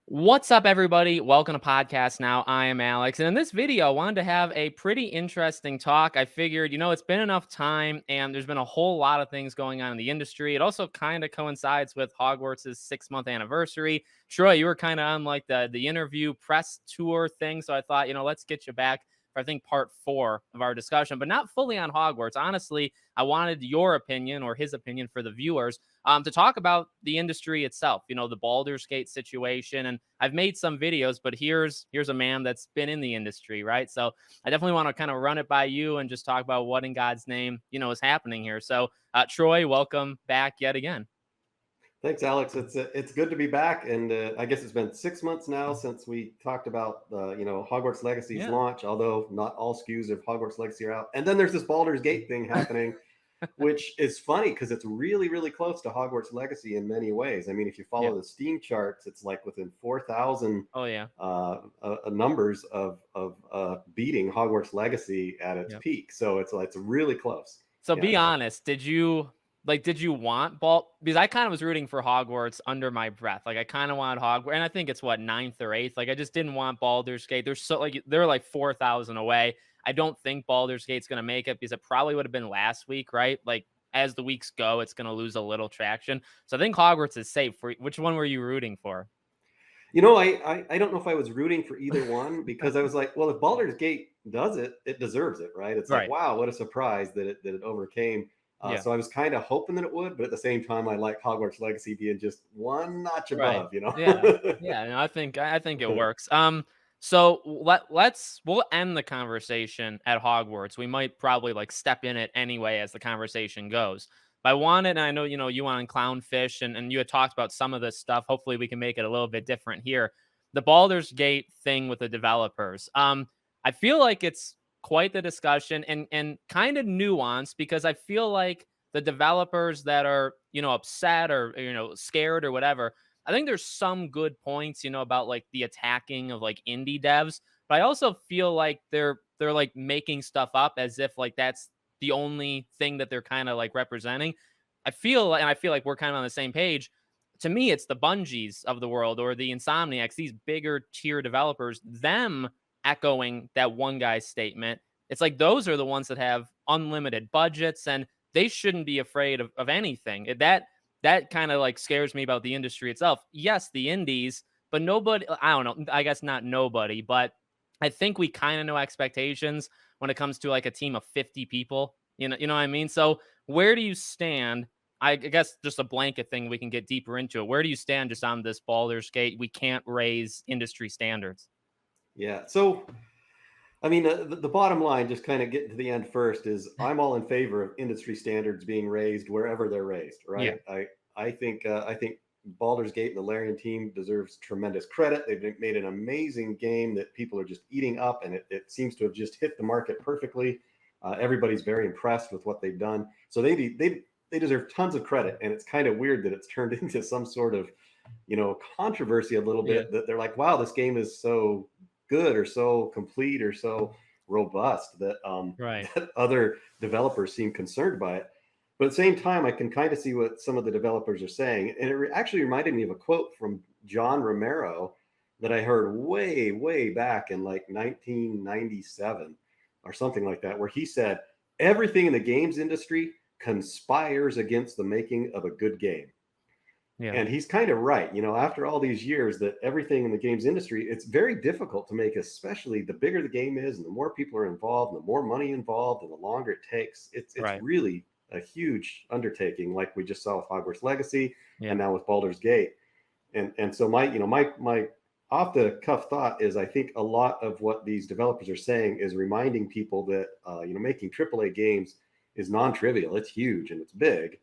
What's up, everybody? Welcome to Podcast Now. I am Alex, and in this video, I wanted to have a pretty interesting talk. I figured, it's been enough time, and there's been a whole lot of things going on in the industry. It also kind of coincides with Hogwarts' 6-month anniversary. Troy, you were kind of on like the interview press tour thing, so I thought, let's get you back for I think part 4 of our discussion, but not fully on Hogwarts. Honestly, I wanted your opinion or his opinion for the viewers to talk about the industry itself, the Baldur's Gate situation. And I've made some videos, but here's a man that's been in the industry, right? So I definitely want to kind of run it by you and just talk about what in God's name, is happening here. So Troy, welcome back yet again. Thanks, Alex. It's good to be back, and I guess it's been 6 months now since we talked about Hogwarts Legacy's Yeah. launch. Although not all SKUs of Hogwarts Legacy are out, and then there's this Baldur's Gate thing happening, which is funny because it's really really close to Hogwarts Legacy in many ways. I mean, if you follow Yeah. the Steam charts, it's like within 4,000 Oh yeah. numbers of beating Hogwarts Legacy at its Yeah. peak. So it's really close. So Yeah. be honest, did you want Balt? Because I kind of was rooting for Hogwarts under my breath. Like I kind of wanted Hogwarts, and I think it's what, 9th or 8th. Like I just didn't want Baldur's Gate. They're like 4,000 away. I don't think Baldur's Gate's gonna make it because it probably would have been last week, right? Like as the weeks go, it's gonna lose a little traction. So I think Hogwarts is safe. Which one were you rooting for? I don't know if I was rooting for either one because I was like, well, if Baldur's Gate does it, it deserves it, right? It's like, Right. wow, what a surprise that it overcame. Yeah. So I was kind of hoping that it would, but at the same time, I like Hogwarts Legacy being just one notch Right. above, you know. Yeah. Yeah. No, I think it works. So we'll end the conversation at Hogwarts. We might probably like step in it anyway as the conversation goes. But I wanted, and I know you want clownfish, and you had talked about some of this stuff. Hopefully, we can make it a little bit different here. The Baldur's Gate thing with the developers. I feel like it's quite the discussion and kind of nuanced because I feel like the developers that are upset or scared or whatever, I think there's some good points about like the attacking of like indie devs, but I also feel like they're like making stuff up as if like that's the only thing that they're kind of like representing. I feel like we're kind of on the same page. To me, it's the Bungies of the world or the Insomniacs, these bigger tier developers, them echoing that one guy's statement. It's like those are the ones that have unlimited budgets and they shouldn't be afraid of anything. That kind of like scares me about the industry itself. Yes, the indies, but nobody, I don't know, I guess not nobody, but I think we kind of know expectations when it comes to like a team of 50 people. You know what I mean? So where do you stand? I guess just a blanket thing, we can get deeper into it. Where do you stand just on this Baldur's Gate? We can't raise industry standards. Yeah. So I mean, the bottom line, just kind of getting to the end first, is I'm all in favor of industry standards being raised wherever they're raised. Yeah. Right? I think Baldur's Gate and the Larian team deserves tremendous credit. They've made an amazing game that people are just eating up, and it seems to have just hit the market perfectly. Everybody's very impressed with what they've done, so they deserve tons of credit. And it's kind of weird that it's turned into some sort of controversy a little Yeah. bit, that they're like, wow, this game is so good or so complete or so robust that Right. that other developers seem concerned by it. But at the same time, I can kind of see what some of the developers are saying, and it actually reminded me of a quote from John Romero that I heard way back in like 1997 or something like that, where he said everything in the games industry conspires against the making of a good game. Yeah. And he's kind of right. After all these years, that everything in the games industry, it's very difficult to make, especially the bigger the game is and the more people are involved and the more money involved and the longer it takes. It's Right. really a huge undertaking, like we just saw with Hogwarts Legacy Yeah. and now with Baldur's Gate. And so my off the cuff thought is, I think a lot of what these developers are saying is reminding people that making AAA games is non-trivial. It's huge and it's big.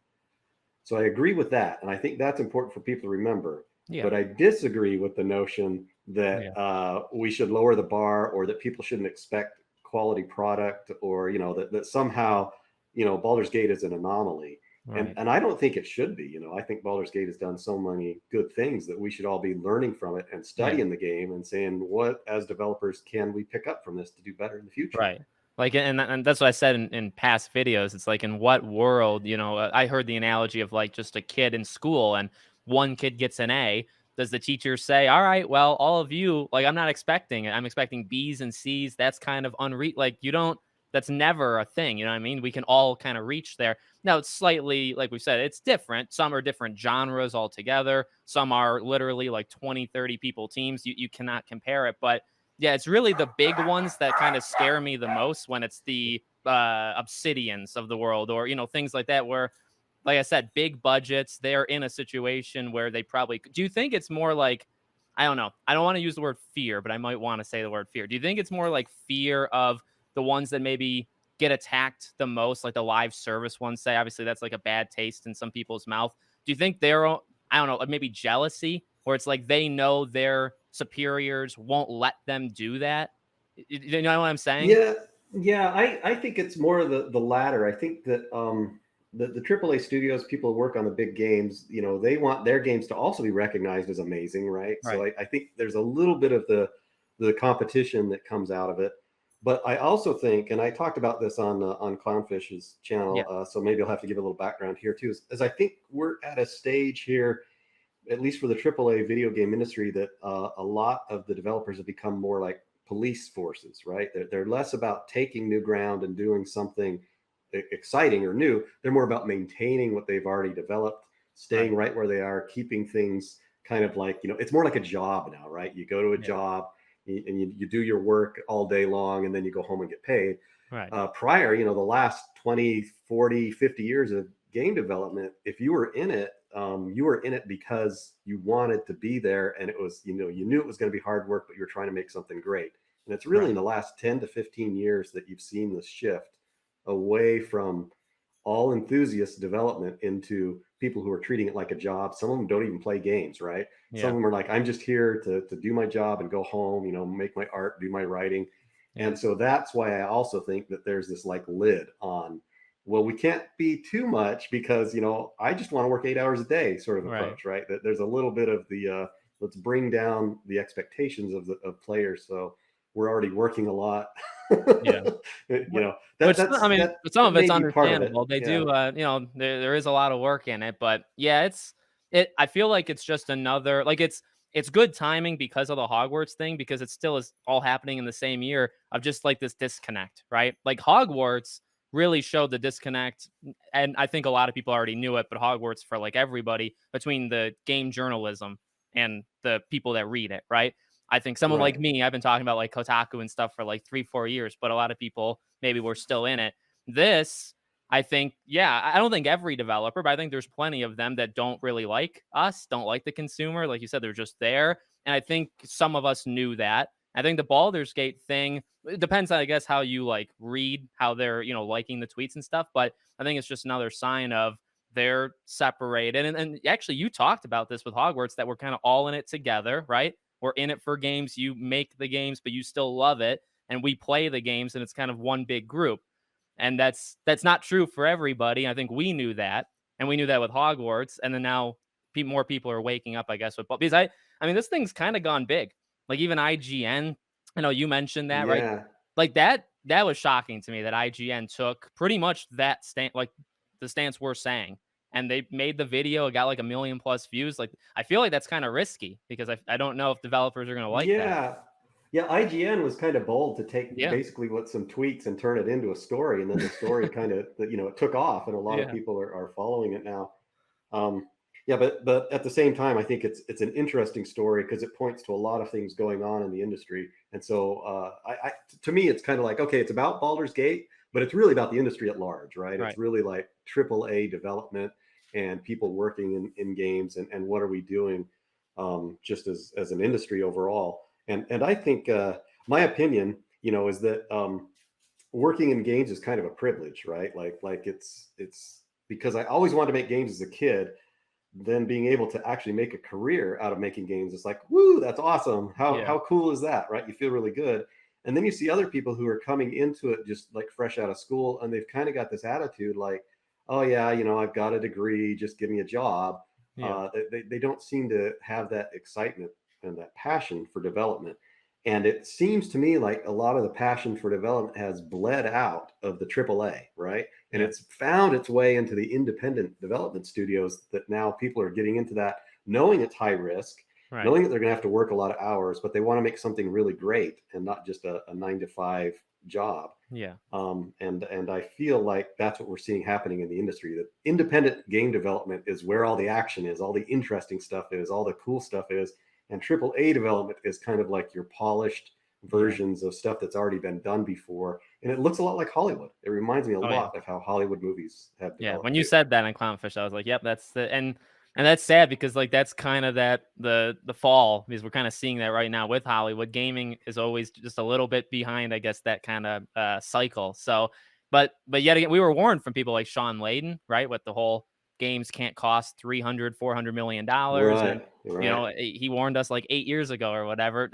So I agree with that, and I think that's important for people to remember. Yeah. But I disagree with the notion that Yeah. we should lower the bar, or that people shouldn't expect quality product, or that somehow Baldur's Gate is an anomaly. And Right. and I don't think it should be. I think Baldur's Gate has done so many good things that we should all be learning from it and Yeah. studying the game and saying, what as developers can we pick up from this to do better in the future. Right. Like, and that's what I said in past videos. It's like, in what world, I heard the analogy of like just a kid in school and one kid gets an A. does the teacher say, all right, well, all of you, like, I'm not expecting it. I'm expecting B's and C's. That's kind of like, you don't, that's never a thing. You know what I mean? We can all kind of reach there. Now, it's slightly, like we said, it's different. Some are different genres altogether. Some are literally like 20, 30 people teams. You cannot compare it. But yeah, it's really the big ones that kind of scare me the most, when it's the Obsidians of the world, or, things like that, where, like I said, big budgets. They're in a situation where they probably. Do you think it's more like, I don't know. I don't want to use the word fear, but I might want to say the word fear. Do you think it's more like fear of the ones that maybe get attacked the most, like the live service ones say? Obviously, that's like a bad taste in some people's mouth. Do you think they're, I don't know, like maybe jealousy, where it's like they know their superiors won't let them do that? You know what I'm saying? Yeah, yeah. I think it's more of the latter. I think that the AAA studios, people who work on the big games, they want their games to also be recognized as amazing, right? So Right. I think there's a little bit of the competition that comes out of it. But I also think, and I talked about this on Clownfish's Yeah. channel, so maybe I'll have to give a little background here too. Is I think we're at a stage here, at least for the AAA video game industry, that a lot of the developers have become more like police forces, right? They're less about taking new ground and doing something exciting or new. They're more about maintaining what they've already developed, Right. staying right where they are, keeping things kind of like, it's more like a job now, right? You go to a Yeah. job and you do your work all day long, and then you go home and get paid. Right. Prior, the last 20, 40, 50 years of game development, if you were in it, you were in it because you wanted to be there, and it was, you knew it was going to be hard work, but you were trying to make something great. And it's really Right. in the last 10 to 15 years that you've seen this shift away from all enthusiast development into people who are treating it like a job. Some of them don't even play games, right? Some of Yeah. them are like, I'm just here to do my job and go home, make my art, do my writing. Yeah. And so that's why I also think that there's this like lid on, well, we can't be too much because, I just want to work 8 hours a day sort of Right. approach, right? That there's a little bit of the, let's bring down the expectations of players. So we're already working a lot. Yeah. That Which, I that's mean, that some that of it's may be part of it. understandable. They Yeah. do, there is a lot of work in it, but yeah, I feel like it's just another, like, it's good timing because of the Hogwarts thing, because it still is all happening in the same year of just like this disconnect, right? Like Hogwarts really showed the disconnect, and I think a lot of people already knew it, but Hogwarts for like everybody, between the game journalism and the people that read it, right? I think someone like Right. me, I've been talking about like Kotaku and stuff for like 3, 4 years, but a lot of people maybe were still in it. This, I think, yeah, I don't think every developer, but I think there's plenty of them that don't really like us, don't like the consumer. Like you said, they're just there. And I think some of us knew that. I think the Baldur's Gate thing, it depends, I guess, how you like read how they're, liking the tweets and stuff. But I think it's just another sign of they're separated. And actually, you talked about this with Hogwarts, that we're kind of all in it together, right? We're in it for games. You make the games, but you still love it. And we play the games, and it's kind of one big group. And that's not true for everybody. I think we knew that, and we knew that with Hogwarts. And then now more people are waking up, I guess, with, because I mean, this thing's kind of gone big. Like even IGN, I know you mentioned that, right? Yeah. Like that was shocking to me, that IGN took pretty much that stand, like the stance we're saying, and they made the video. It got like 1 million+ views. Like, I feel like that's kind of risky, because I don't know if developers are gonna like that. Yeah. Yeah, IGN was kind of bold to take Yeah. basically what some tweets and turn it into a story, and then the story kind of, it took off, and a lot of Yeah. people are following it now. Um, yeah, but at the same time, I think it's an interesting story because it points to a lot of things going on in the industry. And so, to me, it's kind of like, okay, it's about Baldur's Gate, but it's really about the industry at large, right? It's Right. really like AAA development and people working in games, and what are we doing, just as an industry overall. And I think, my opinion, is that, working in games is kind of a privilege, right? Like it's because I always wanted to make games as a kid. Then being able to actually make a career out of making games, it's like, woo, that's awesome. How Yeah. how cool is that, right? You feel really good. And then you see other people who are coming into it just like fresh out of school, and they've kind of got this attitude like, oh yeah, I've got a degree, just give me a job. Yeah. They don't seem to have that excitement and that passion for development. And it seems to me like a lot of the passion for development has bled out of the AAA, right? And Yeah. it's found its way into the independent development studios, that now people are getting into that, knowing it's high risk, Right. knowing that they're going to have to work a lot of hours, but they want to make something really great and not just a 9 to 5 job. Yeah. And I feel like that's what we're seeing happening in the industry. That independent game development is where all the action is, all the interesting stuff is, all the cool stuff is, and AAA development is kind of like your polished Yeah. versions of stuff that's already been done before, and it looks a lot like Hollywood. It reminds me a Oh yeah. lot of how Hollywood movies have Yeah, developed when you too. said that in Clownfish, I was like, "Yep, that's the." And that's sad because like that's kind of that the fall because we're kind of seeing that right now with Hollywood. Gaming is always just a little bit behind, I guess, that kind of cycle. So, but yet again, we were warned from people like Sean Layden, right, with the whole games can't cost 300, $400 million, and Right, right. he warned us like 8 years ago or whatever.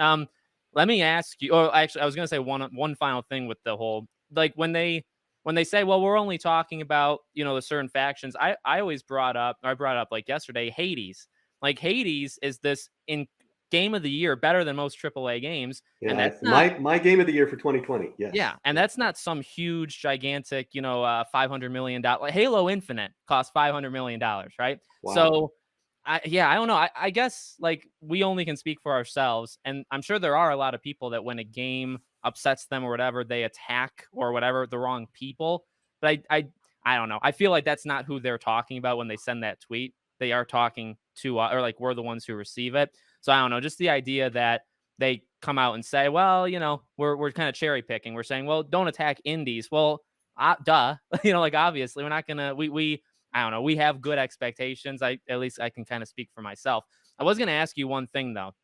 Let me ask you. Or actually, I was gonna say one final thing with the whole like when they say, well, we're only talking about, the certain factions, I brought up like yesterday, Hades. Like Hades is this in game of the year better than most AAA games. And Yeah, that's it's not, my game of the year for 2020. yeah. Yes, And yeah. that's not some huge, gigantic, $500 million. Like Halo Infinite costs $500 million, right? Wow. So yeah, I don't know. I guess like we only can speak for ourselves, and I'm sure there are a lot of people that when a game upsets them or whatever, they attack or whatever the wrong people. But I don't know. I feel like that's not who they're talking about when they send that tweet. They are talking to or like we're the ones who receive it. So I don't know. Just the idea that they come out and say, well, we're kind of cherry picking. We're saying, well, don't attack indies. Well, duh. Like obviously we're not gonna we I don't know. We have good expectations. At least I can kind of speak for myself. I was going to ask you one thing though.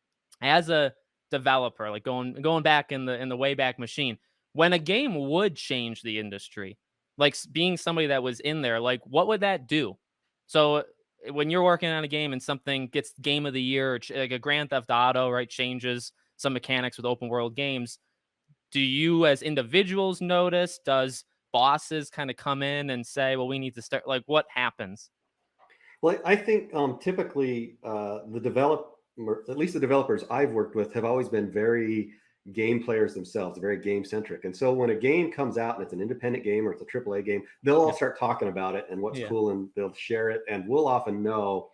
As a developer, like going back in the way back machine, when a game would change the industry, like being somebody that was in there, like what would that do? So when you're working on a game and something gets game of the year, or like a Grand Theft Auto, right, changes some mechanics with open world games, do you as individuals notice? Does bosses kind of come in and say, well, we need to start, like what happens? Well, I think typically at least the developers I've worked with, have always been very game players themselves, very game centric. And so when a game comes out and it's an independent game or it's a AAA game, they'll all Yeah. start talking about it and what's Yeah. cool, and they'll share it. And we'll often know,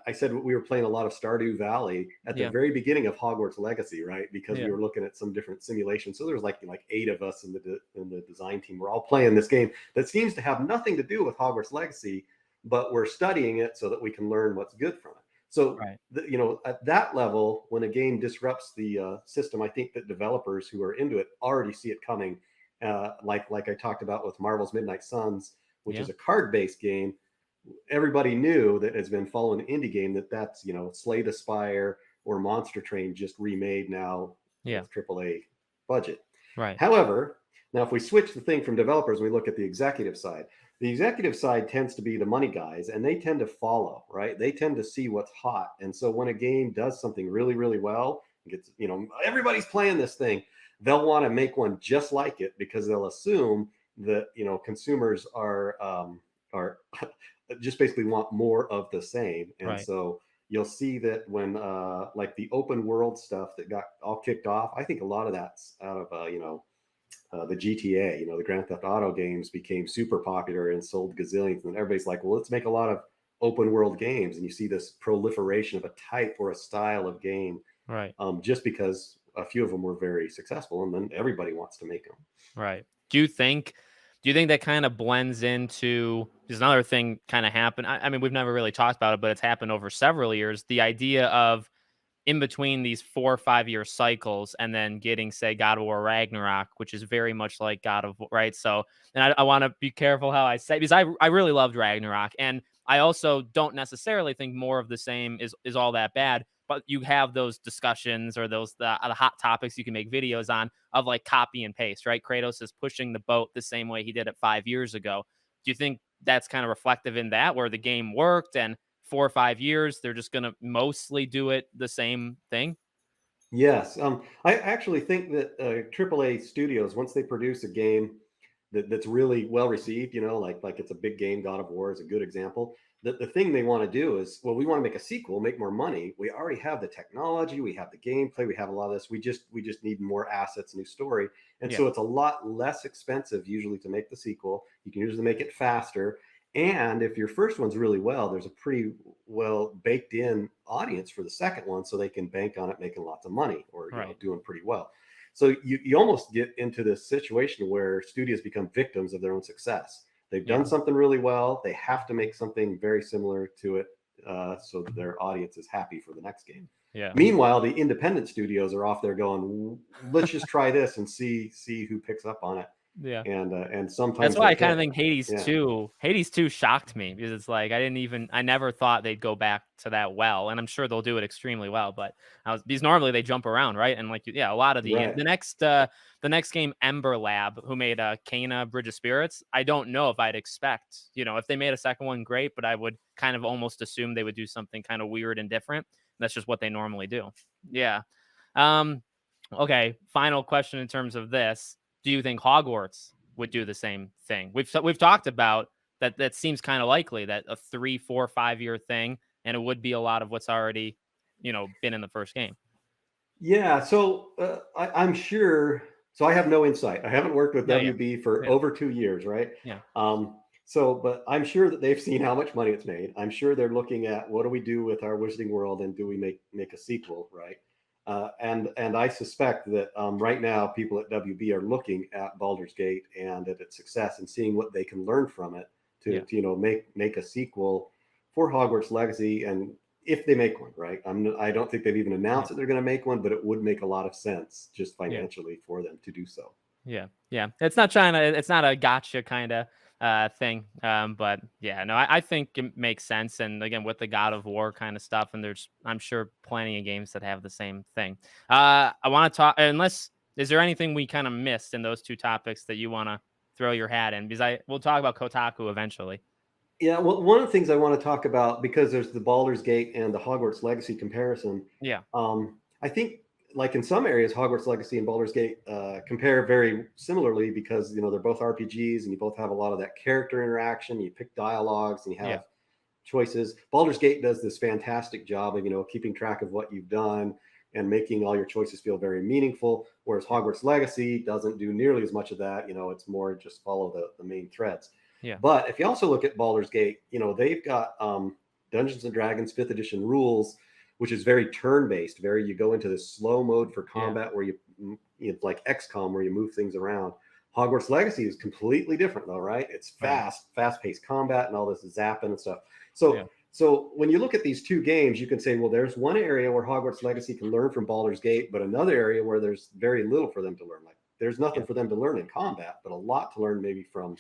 I said we were playing a lot of Stardew Valley at the Yeah. very beginning of Hogwarts Legacy, right? Because we Yeah. were looking at some different simulations. So there was like 8 of us in the design team. We're all playing this game that seems to have nothing to do with Hogwarts Legacy, but we're studying it so that we can learn what's good from it. So Right. at that level, when a game disrupts the system, I think that developers who are into it already see it coming. Like I talked about with Marvel's Midnight Suns, which Yeah. is a card-based game. Everybody knew that has been following an indie game that's Slay the Spire or Monster Train just remade now Yeah. with AAA budget. Right. However, now if we switch the thing from developers, we look at the executive side tends to be the money guys, and they tend to follow, right? They tend to see what's hot. And so when a game does something really, really well, everybody's playing this thing, they'll want to make one just like it because they'll assume that, consumers are just basically want more of the same. And Right. so you'll see that when like the open world stuff that got all kicked off, I think a lot of that's out of the GTA. The Grand Theft Auto games became super popular and sold gazillions, and everybody's like, well, let's make a lot of open world games. And you see this proliferation of a type or a style of game, Right. just because a few of them were very successful, and then everybody wants to make them. Right. Do you think that kind of blends into there's another thing kind of happened. I mean, we've never really talked about it, but it's happened over several years. The idea of in between these 4 or 5 year cycles and then getting, say, God of War Ragnarok, which is very much like God of War, right? So, and I want to be careful how I say, because I really loved Ragnarok. And I also don't necessarily think more of the same is all that bad. But you have those discussions or the hot topics you can make videos on of like copy and paste, right? Kratos is pushing the boat the same way he did it 5 years ago. Do you think that's kind of reflective in that where the game worked and 4 or 5 years, they're just going to mostly do it the same thing? Yes, I actually think that AAA studios, once they produce a game that's really well received, like it's a big game. God of War is a good example. The thing they want to do is, well, we want to make a sequel, make more money. We already have the technology, we have the gameplay, we have a lot of this. We just need more assets, new story, and Yeah. so it's a lot less expensive usually to make the sequel. You can usually make it faster, and if your first one's really well, there's a pretty well baked in audience for the second one, so they can bank on it making lots of money, or Right. doing pretty well. So you almost get into this situation where studios become victims of their own success. They've Yeah. done something really well, they have to make something very similar to it, so that their audience is happy for the next game. Yeah. Meanwhile, the independent studios are off there going, let's just try this and see who picks up on it. Yeah. And That's sometimes why they I kind of hit. think Yeah, Hades 2 shocked me because it's like I never thought they'd go back to that well, and I'm sure they'll do it extremely well. But because normally they jump around, right? And like yeah, a lot of right. the next game, Ember Lab, who made Kena Bridge of Spirits, I don't know if I'd expect, if they made a second one, great, but I would kind of almost assume they would do something kind of weird and different. That's just what they normally do. Yeah. Um. Okay. Final question in terms of this: do you think Hogwarts would do the same thing? We've talked about that. That seems kind of likely that a 3, 4, 5 year thing, and it would be a lot of what's already, been in the first game. Yeah, so I'm sure. So I have no insight. I haven't worked with Yeah, yeah, WB for yeah, over 2 years, right? yeah, But I'm sure that they've seen how much money it's made. I'm sure they're looking at what do we do with our Wizarding World, and do we make a sequel, right? And I suspect that right now people at WB are looking at Baldur's Gate and at its success and seeing what they can learn from it yeah, to make a sequel for Hogwarts Legacy. And if they make one, right? I don't think they've even yeah, announced that they're going to make one, but it would make a lot of sense just yeah. financially for them to do so. Yeah, yeah. It's not a gotcha kind of thing. But yeah, no, I think it makes sense. And again, with the God of War kind of stuff, and there's I'm sure plenty of games that have the same thing. I want to talk. Unless is there anything we kind of missed in those two topics that you want to throw your hat in? Because we'll talk about Kotaku eventually. Yeah, well, one of the things I want to talk about, because there's the Baldur's Gate and the Hogwarts Legacy comparison. Yeah, I think, like in some areas, Hogwarts Legacy and Baldur's Gate compare very similarly, because they're both RPGs and you both have a lot of that character interaction. You pick dialogues and you yeah, have choices. Baldur's Gate does this fantastic job of keeping track of what you've done and making all your choices feel very meaningful. Whereas Hogwarts Legacy doesn't do nearly as much of that. It's more just follow the main threads. yeah, But if you also look at Baldur's Gate, they've got Dungeons and Dragons 5th edition rules, which is very turn-based. Very, you go into this slow mode for yeah. combat where it's like XCOM, where you move things around. Hogwarts Legacy is completely different, though, right? It's Right. fast-paced combat and all this zapping and stuff. Yeah, So when you look at these two games, you can say, well, there's one area where Hogwarts Legacy can learn from Baldur's Gate, but another area where there's very little for them to learn. Like, there's nothing yeah, for them to learn in combat, but a lot to learn maybe from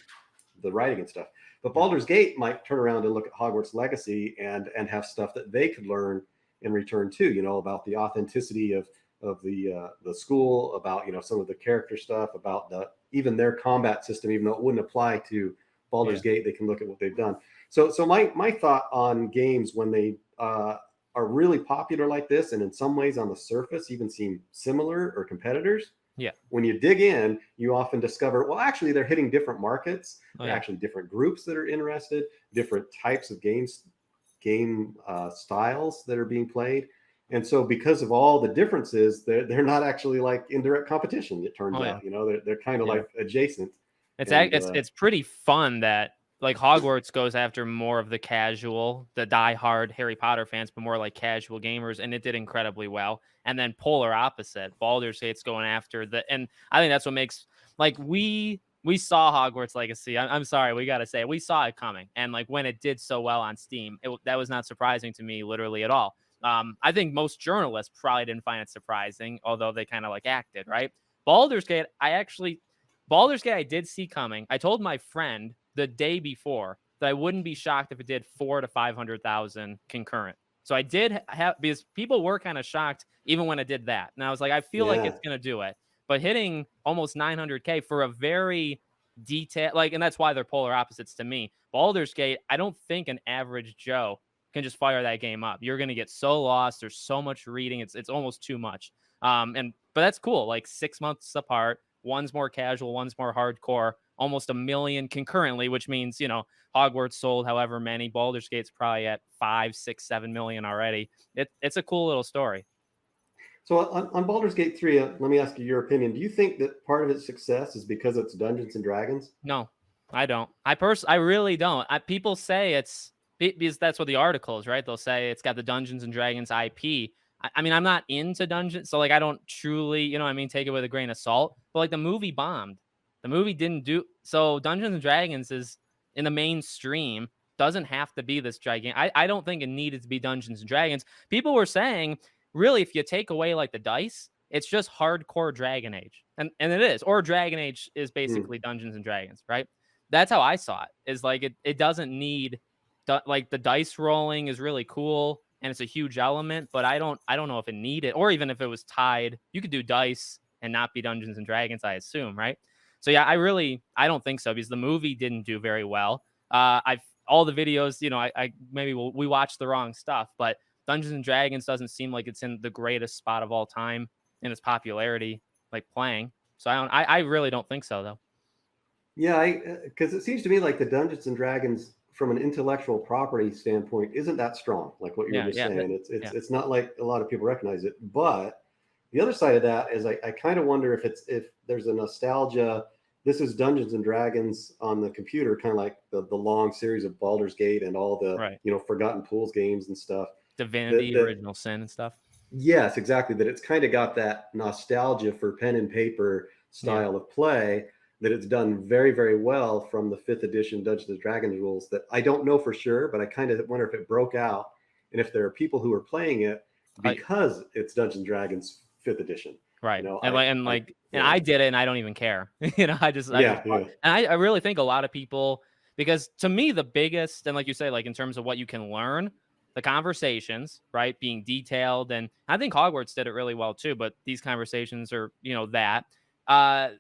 the writing and stuff. But yeah, Baldur's Gate might turn around and look at Hogwarts Legacy and have stuff that they could learn in return too. About the authenticity of the school, about some of the character stuff, about even their combat system, even though it wouldn't apply to yeah, Baldur's Gate, they can look at what they've done. So my thought on games when they are really popular like this, and in some ways on the surface even seem similar or competitors, yeah. when you dig in, you often discover, well, actually, they're hitting different markets. Oh They're yeah, actually different groups that are interested, different types of game styles that are being played. And so, because of all the differences, they're not actually like indirect competition. It turns oh yeah, out, they're kind of yeah. like adjacent. And It's pretty fun that like Hogwarts goes after more of the casual, the diehard Harry Potter fans, but more like casual gamers, and it did incredibly well. And then polar opposite, Baldur's Gate's going after and I think that's what makes like we saw Hogwarts Legacy. I'm sorry, we got to say it. We saw it coming, and like when it did so well on Steam, that was not surprising to me literally at all. I think most journalists probably didn't find it surprising, although they kind of like acted right. Baldur's Gate, Baldur's Gate, I did see coming. I told my friend the day before that I wouldn't be shocked if it did 4 to 500,000 concurrent. So I did have, because people were kind of shocked even when it did that. And I was like, I feel like yeah, it's going to do it. But hitting almost 900K for a very detailed, like, and that's why they're polar opposites to me. Baldur's Gate, I don't think an average Joe can just fire that game up. You're going to get so lost. There's so much reading. It's almost too much. But that's cool. Like 6 months apart. One's more casual, one's more hardcore. Almost a million concurrently, which means Hogwarts sold however many. Baldur's Gate's probably at 5, 6, 7 million already. It's a cool little story. so on Baldur's Gate 3, let me ask you your opinion. Do you think that part of its success is because it's Dungeons and Dragons? No, I don't. I really don't. People say it's Because that's what the article is, right? They'll say it's got the Dungeons and Dragons IP. I mean, I'm not into dungeons, so like I don't truly, you know what I mean, take it with a grain of salt. But like the movie bombed. The movie didn't do so. Dungeons and Dragons is in the mainstream, doesn't have to be this gigantic. I don't think it needed to be Dungeons and Dragons. People were saying, really, if you take away like the dice, it's just hardcore Dragon Age. And it is. Or Dragon Age is Hmm. basically Dungeons and Dragons, right? That's how I saw it. Is like it doesn't need like the dice rolling is really cool and it's a huge element, but I don't know if it needed, or even if it was tied. You could do dice and not be Dungeons and Dragons, I assume, right? So yeah, I don't think so because the movie didn't do very well. I've all the videos, you know, I maybe we watched the wrong stuff, but Dungeons and Dragons doesn't seem like it's in the greatest spot of all time in its popularity, like playing. So I really don't think so though. Yeah, I because it seems to me like the Dungeons and Dragons from an intellectual property standpoint isn't that strong, like what you were Yeah, just yeah, saying. It's yeah. it's not like a lot of people recognize it. But the other side of that is I kind of wonder if there's a nostalgia. This is Dungeons and Dragons on the computer, kind of like the long series of Baldur's Gate and all the Right. Forgotten Pools games and stuff. Divinity, That Original Sin and stuff. Yes, exactly. That it's kind of got that nostalgia for pen and paper Yeah. style of play, that it's done very, very well from the fifth edition Dungeons and Dragons rules that I don't know for sure, but I kind of wonder if it broke out and if there are people who are playing it I because it's Dungeons and Dragons fifth edition. Right. And I, like and I, like and yeah, I did it and I don't even care. You know, I just yeah, yeah. and I really think a lot of people, because to me the biggest, and like you say, like in terms of what you can learn, the conversations, right? Being detailed, and I think Hogwarts did it really well too, but these conversations are, you know, that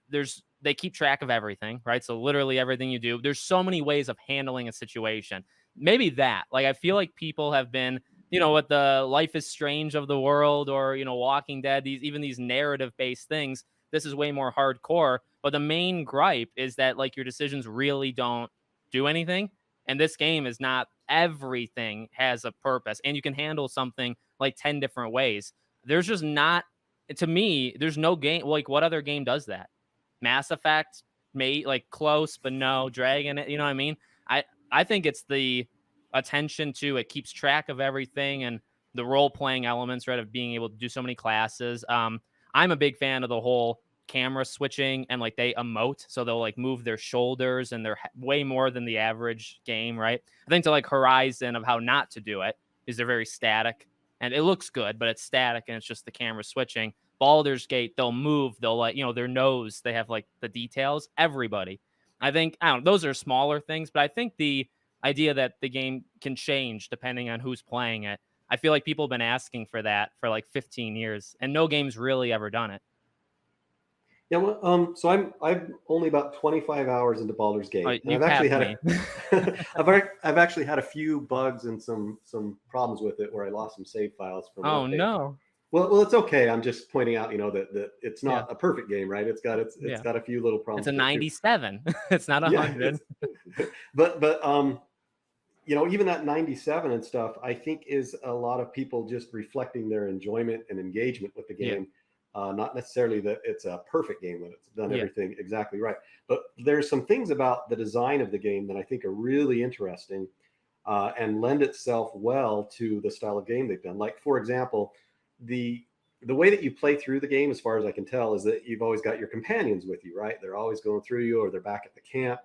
there's they keep track of everything, right? So literally everything you do. There's so many ways of handling a situation. Maybe that. Like I feel like people have been, you know, what the Life is Strange of the world, or you know, Walking Dead, these even these narrative based things, this is way more hardcore, but the main gripe is that like your decisions really don't do anything, and this game is not. Everything has a purpose and you can handle something like 10 different ways. There's just not, to me, there's no game like what other game does that. Mass Effect, may like close, but no. Dragon, you know what I mean? I think it's the attention to it, keeps track of everything, and the role playing elements, right, of being able to do so many classes. I'm a big fan of the whole camera switching, and like they emote, so they'll like move their shoulders, and they're way more than the average game, right? I think to like Horizon of how not to do it is they're very static, and it looks good, but it's static and it's just the camera switching. Baldur's Gate, they'll move, they'll like, you know, their nose, they have like the details. Everybody, I think, I don't know, those are smaller things, but I think the idea that the game can change depending on who's playing it. I feel like people have been asking for that for like 15 years, and no game's really ever done it. Yeah, well, so I'm only about 25 hours into Baldur's Gate, and You passed me. I've actually had a few bugs and some problems with it where I lost some save files from an Oh update. no. Well, it's okay. I'm just pointing out, that it's Yeah. not a perfect game, right? It's Yeah. got a few little It's problems a to it too. 97. It's not Yeah, 100. but even that 97 and stuff, I think is a lot of people just reflecting their enjoyment and engagement with the Yeah. game. Not necessarily that it's a perfect game, that it's done Yeah. everything exactly right. But there's some things about the design of the game that I think are really interesting, and lend itself well to the style of game they've done. Like, for example, the the way that you play through the game, as far as I can tell, is that you've always got your companions with you, right? They're always going through you, or they're back at the camp.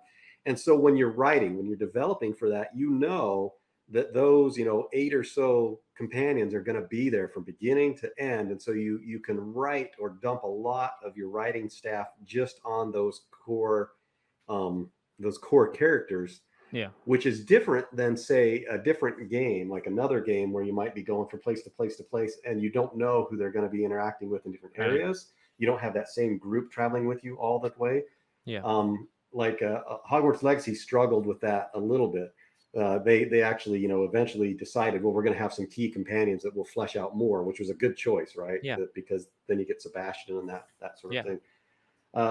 And so when you're writing, when you're developing for that, that those, eight or so companions are going to be there from beginning to end. And so you can write or dump a lot of your writing staff just on those core characters, Yeah. which is different than, say, a different game, like another game where you might be going from place to place to place and you don't know who they're going to be interacting with in different Right. areas. You don't have that same group traveling with you all the way. Yeah. Hogwarts Legacy struggled with that a little bit. They actually, eventually decided, well, we're going to have some key companions that will flesh out more, which was a good choice, right? Yeah. Because then you get Sebastian and that sort of Yeah. thing.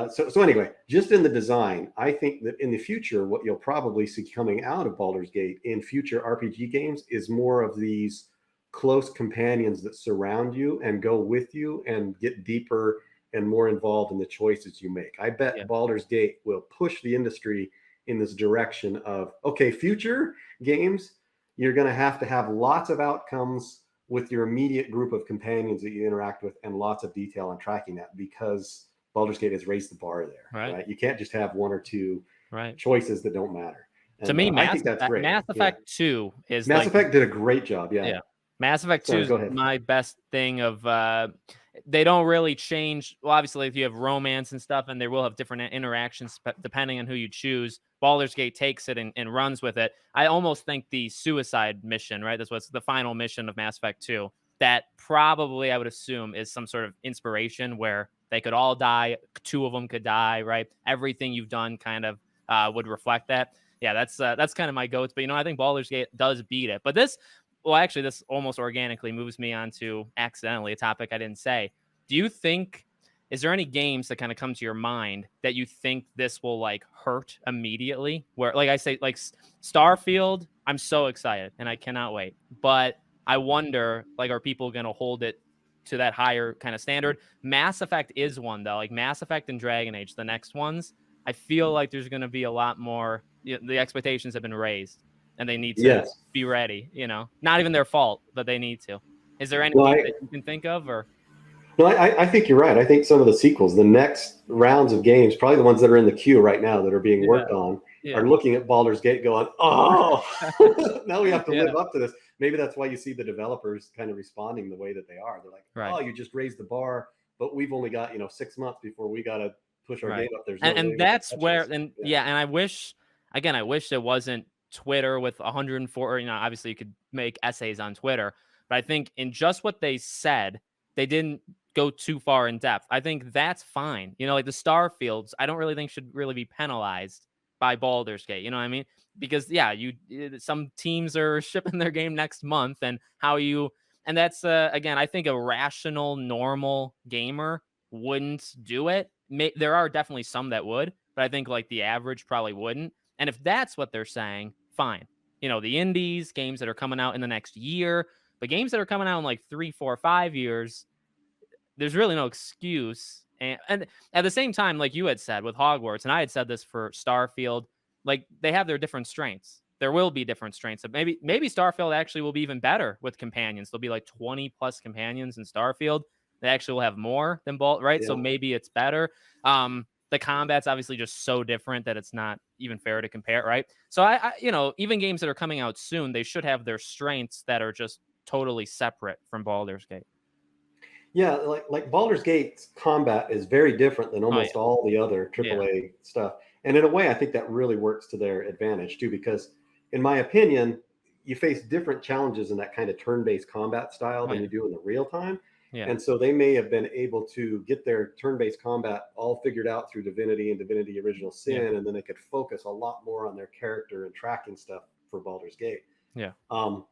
So anyway, just in the design, I think that in the future, what you'll probably see coming out of Baldur's Gate in future RPG games is more of these close companions that surround you and go with you and get deeper and more involved in the choices you make. I Yeah. bet Baldur's Gate will push the industry in this direction of, okay, future games, you're going to have lots of outcomes with your immediate group of companions that you interact with, and lots of detail on tracking that, because Baldur's Gate has raised the bar there, Right. right? You can't just have one or two Right. choices that don't matter. To And me, I think that's great. Mass Yeah. Effect 2 is Mass like, Effect did a great job. Yeah. yeah. Mass Effect 2 Sorry, is go ahead. my best thing of they don't really change. Well, obviously, if you have romance and stuff, and they will have different interactions depending on who you choose. Baldur's Gate takes it and runs with it. I almost think the suicide mission, right? That's what's the final mission of Mass Effect 2. That probably, I would assume, is some sort of inspiration where they could all die. Two of them could die, right? Everything you've done kind of would reflect that. Yeah, that's kind of my go-to. But I think Baldur's Gate does beat it. But this almost organically moves me on to accidentally a topic I didn't say. Do you think, is there any games that kind of come to your mind that you think this will like hurt immediately? Where, like I say, like Starfield, I'm so excited and I cannot wait. But I wonder, like, are people going to hold it to that higher kind of standard? Mass Effect is one, though. Like Mass Effect and Dragon Age, the next ones, I feel like there's going to be a lot more. The expectations have been raised, and they need to Yes. be ready. Not even their fault, but they need to. Is there Well, anything that you can think of, or? No, I think you're right. I think some of the sequels, the next rounds of games, probably the ones that are in the queue right now that are being Yeah, worked on, yeah, are looking at Baldur's Gate going, oh, now we have to yeah, live up to this. Maybe that's why you see the developers kind of responding the way that they are. They're like, right, oh, you just raised the bar, but we've only got 6 months before we got to push our right. game up. There's no And way we can that's touch where, this. and Yeah. yeah, and I wish it wasn't Twitter with 104. Obviously you could make essays on Twitter, but I think in just what they said, they didn't go too far in depth. I think that's fine. Like the Starfields, I don't really think should really be penalized by Baldur's Gate. You know what I mean? Because yeah, some teams are shipping their game next month, and and that's again, I think a rational, normal gamer wouldn't do it. There are definitely some that would, but I think like the average probably wouldn't. And if that's what they're saying, fine. The indies, games that are coming out in the next year, but games that are coming out in like 3, 4, 5 years, there's really no excuse. And at the same time, like you had said with Hogwarts, and I had said this for Starfield, like they have their different strengths. There will be different strengths. So maybe Starfield actually will be even better with companions. There'll be like 20 plus companions in Starfield. They actually will have more than Bolt, right? So Yeah. maybe it's better. The combat's obviously just so different that it's not even fair to compare, right? So even games that are coming out soon, they should have their strengths that are just totally separate from Baldur's Gate. Yeah, like Baldur's Gate's combat is very different than Oh yeah, almost all the other yeah, AAA stuff. And in a way, I think that really works to their advantage too, because in my opinion, you face different challenges in that kind of turn-based combat style oh than yeah, you do in the real time. yeah, And so they may have been able to get their turn-based combat all figured out through Divinity and Divinity Original yeah, Sin, and then they could focus a lot more on their character and tracking stuff for Baldur's Gate. yeah, Um,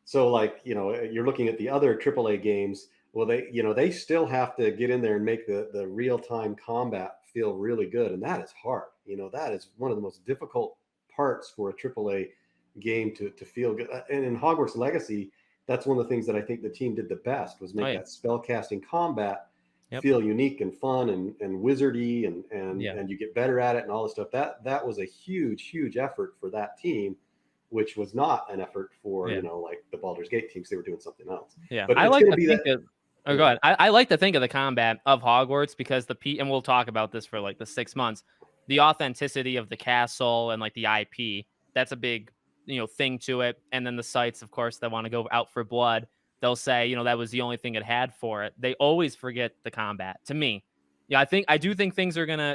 so like, you're looking at the other AAA games. Well, they still have to get in there and make the real-time combat feel really good. And that is hard. That is one of the most difficult parts for a AAA game to feel good. And in Hogwarts Legacy, that's one of the things that I think the team did the best, was oh make yeah, that spellcasting combat yep, feel unique and fun and wizardy, yeah, and you get better at it and all this stuff. That was a huge effort for that team, which was not an effort for, yeah, like the Baldur's Gate teams. They were doing something else. yeah. But I it's like going to to be think that. of. Oh, go Yeah. ahead. I like to think of the combat of Hogwarts because and we'll talk about this for like the 6 months. The authenticity of the castle and like the IP, that's a big thing to it. And then the sites, of course, that want to go out for blood, they'll say that was the only thing it had for it. They always forget the combat. To me, yeah, I do think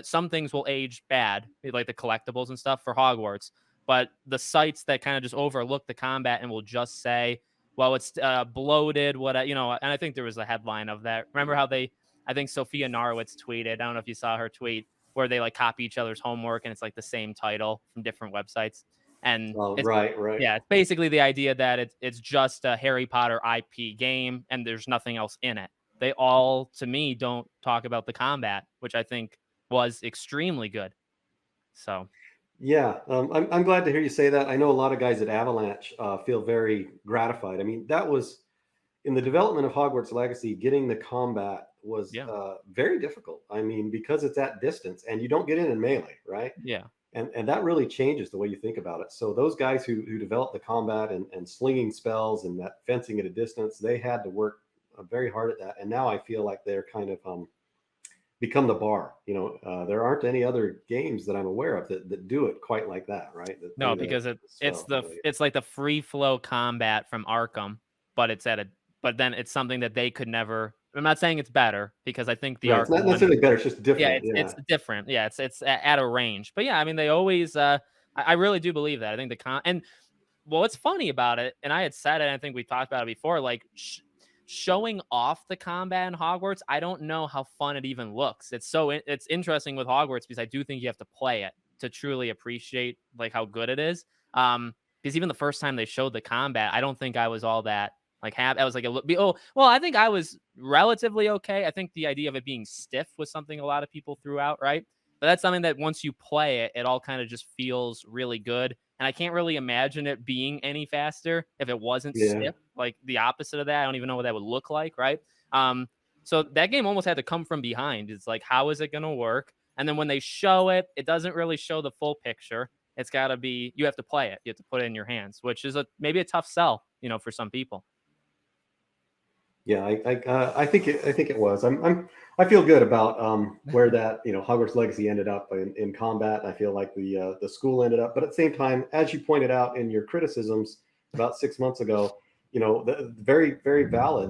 some things will age bad, like the collectibles and stuff for Hogwarts. But the sites that kind of just overlook the combat and will just say, well, it's bloated, and I think there was a headline of that. Remember how I think Sophia Narwitz tweeted, I don't know if you saw her tweet, where they like copy each other's homework and it's like the same title from different websites. And Oh, it's, right. yeah, it's basically the idea that it's just a Harry Potter IP game and there's nothing else in it. They all, to me, don't talk about the combat, which I think was extremely good. So, Yeah, I'm glad to hear you say that. I know a lot of guys at Avalanche feel very gratified. I mean, that was in the development of Hogwarts Legacy. Getting the combat was yeah, very difficult. I mean, because it's at distance and you don't get in melee, right? yeah, and that really changes the way you think about it. So those guys who developed the combat and slinging spells and that fencing at a distance, they had to work very hard at that. And now I feel like they're kind of become the bar. There aren't any other games that I'm aware of that do it quite like that, right? That No, play the because spell. Really. it's like the free flow combat from Arkham, but but then it's something that they could never. I'm not saying it's better because I think the Right. It's Arkham not one, necessarily better. It's just yeah, different. it's Yeah. different. Yeah, it's at a range. But yeah, I mean, they always. I really do believe that. I think and well, what's funny about it, and I had said it, and I think we talked about it before, like showing off the combat in Hogwarts. I don't know how fun it even looks. It's interesting with Hogwarts because I do think you have to play it to truly appreciate like how good it is. Because even the first time they showed the combat, I don't think I was all that like happy. I was like, oh, well, I think I was relatively okay. I think the idea of it being stiff was something a lot of people threw out, right? But that's something that once you play it, it all kind of just feels really good. And I can't really imagine it being any faster if it wasn't Yeah. stiff. Like the opposite of that, I don't even know what that would look like, right? So that game almost had to come from behind. It's like, how is it going to work? And then when they show it, it doesn't really show the full picture. It's got to be, you have to play it. You have to put it in your hands, which is maybe a tough sell, for some people. Yeah, I think it was. I feel good about where that Hogwarts Legacy ended up in combat. I feel like the school ended up, but at the same time, as you pointed out in your criticisms about 6 months ago, very very valid.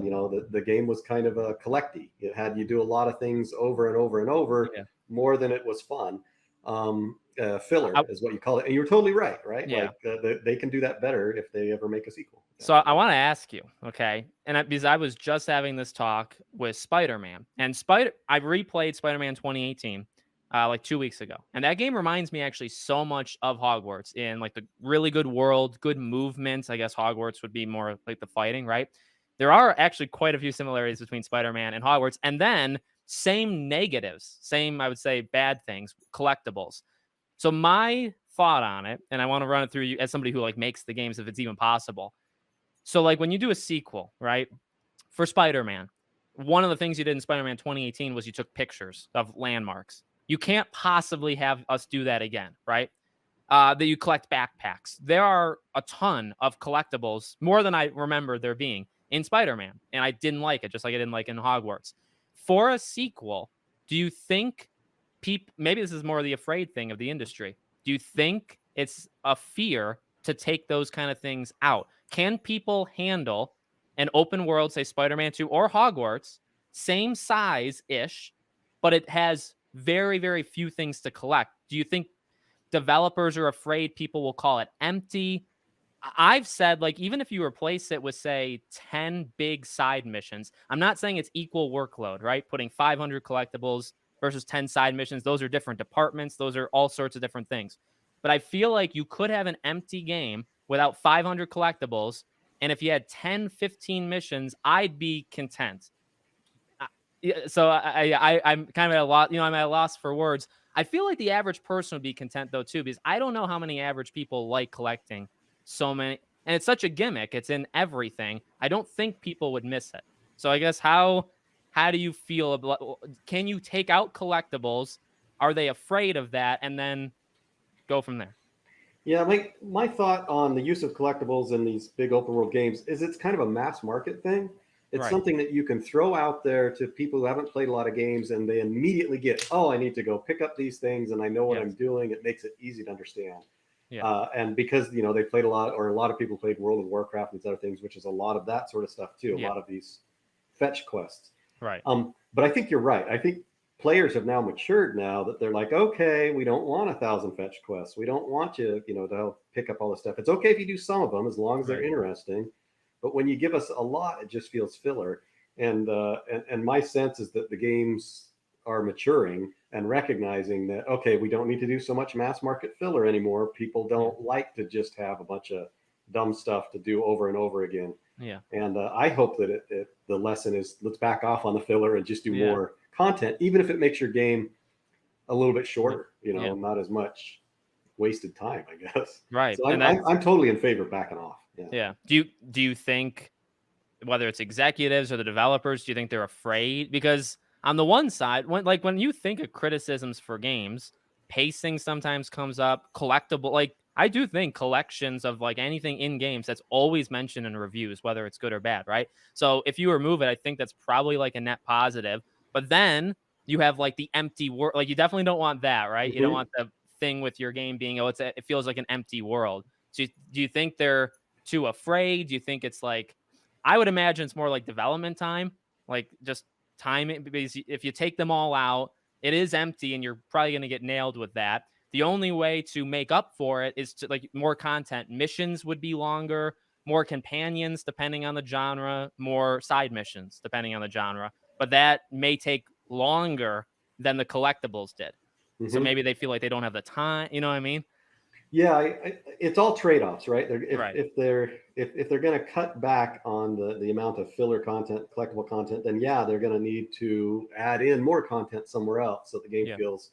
The game was kind of a collecty. It had you do a lot of things over and over and over, Yeah. more than it was fun. Filler I, is what you call it, and you're totally right. Right, yeah. like they can do that better if they ever make a sequel. So I want to ask you, okay? Because I was just having this talk with Spider-Man, and I replayed Spider-Man 2018 like 2 weeks ago, and that game reminds me actually so much of Hogwarts in like the really good world, good movements. I guess Hogwarts would be more like the fighting, right? There are actually quite a few similarities between Spider-Man and Hogwarts, and then same negatives, same I would say bad things, collectibles. So my thought on it, and I want to run it through you as somebody who like makes the games if it's even possible. So like when you do a sequel, right? For Spider-Man, one of the things you did in Spider-Man 2018 was you took pictures of landmarks. You can't possibly have us do that again, right? That you collect backpacks. There are a ton of collectibles, more than I remember there being in Spider-Man, and I didn't like it, just like I didn't like in Hogwarts. For a sequel, do you think maybe this is more the afraid thing of the industry? Do you think it's a fear to take those kind of things out? Can people handle an open world, say Spider-Man 2 or Hogwarts, same size ish, but it has very, very few things to collect? Do you think developers are afraid people will call it empty? I've said, like, even if you replace it with, say, 10 big side missions, I'm not saying it's equal workload, right? Putting 500 collectibles versus 10 side missions, those are different departments. Those are all sorts of different things. But I feel like you could have an empty game without 500 collectibles. And if you had 10, 15 missions, I'd be content. So I'm kind of at a lot, I'm at a loss for words. I feel like the average person would be content though, too, because I don't know how many average people like collecting so many. And it's such a gimmick. It's in everything. I don't think people would miss it. So I guess how do you feel about, can you take out collectibles? Are they afraid of that? And then go from there. Yeah, my thought on the use of collectibles in these big open world games is it's kind of a mass market thing. It's Right. something that you can throw out there to people who haven't played a lot of games and they immediately get, oh, I need to go pick up these things and I know what I'm Yes. doing. It makes it easy to understand. Yeah. And because, they played a lot, or a lot of people played World of Warcraft and other things, which is a lot of that sort of stuff too, a Yeah. lot of these fetch quests. Right. But I think you're right. I think players have now matured now that they're like, okay, we don't want 1,000 fetch quests. We don't want you, to pick up all this stuff. It's okay if you do some of them as long as they're Right. interesting. But when you give us a lot, it just feels filler. And my sense is that the games are maturing and recognizing that, okay, we don't need to do so much mass market filler anymore. People don't like to just have a bunch of dumb stuff to do over and over again. Yeah. And I hope that the lesson is let's back off on the filler and just do Yeah. more content, even if it makes your game a little bit shorter, Yeah. not as much wasted time, I guess. Right. So And I'm totally in favor of backing off. Yeah. yeah. Do you think whether it's executives or the developers, do you think they're afraid? Because on the one side, when you think of criticisms for games, pacing sometimes comes up, collectible, like I do think collections of like anything in games that's always mentioned in reviews, whether it's good or bad, right? So if you remove it, I think that's probably like a net positive. But then you have like the empty world. Like you definitely don't want that, right? You don't Mhm. want the thing with your game being, oh, it feels like an empty world. So do you think they're too afraid? Do you think it's like, I would imagine it's more like development time, like just timing, because if you take them all out, it is empty and you're probably going to get nailed with that. The only way to make up for it is to like more content. Missions would be longer, more companions depending on the genre, more side missions depending on the genre. But that may take longer than the collectibles did. So Mhm. maybe they feel like they don't have the time. You know what I mean? Yeah, it's all trade-offs, right? Right. If they're going to cut back on the amount of filler content, collectible content, then yeah, they're going to need to add in more content somewhere else so the game Yeah. feels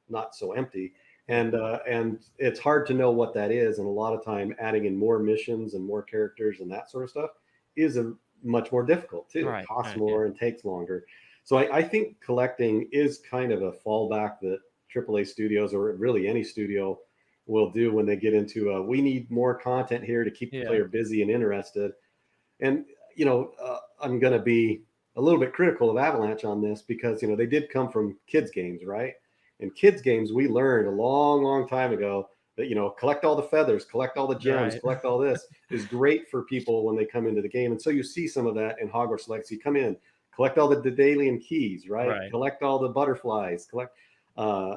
not so empty. Yeah. And it's hard to know what that is, and a lot of time adding in more missions and more characters and that sort of stuff is a much more difficult too. It Right. costs Right. Yeah. more and takes longer. So I think collecting is kind of a fallback that AAA studios or really any studio will do when they get into we need more content here to keep the Yeah. player busy and interested. And I'm going to be a little bit critical of Avalanche on this because they did come from kids games, right? And kids games, we learned a long, long time ago that collect all the feathers, collect all the gems, Right. collect all this is great for people when they come into the game. And so you see some of that in Hogwarts Legacy. Come in, collect all the Daedalian keys, right? Right. Collect all the butterflies, collect uh,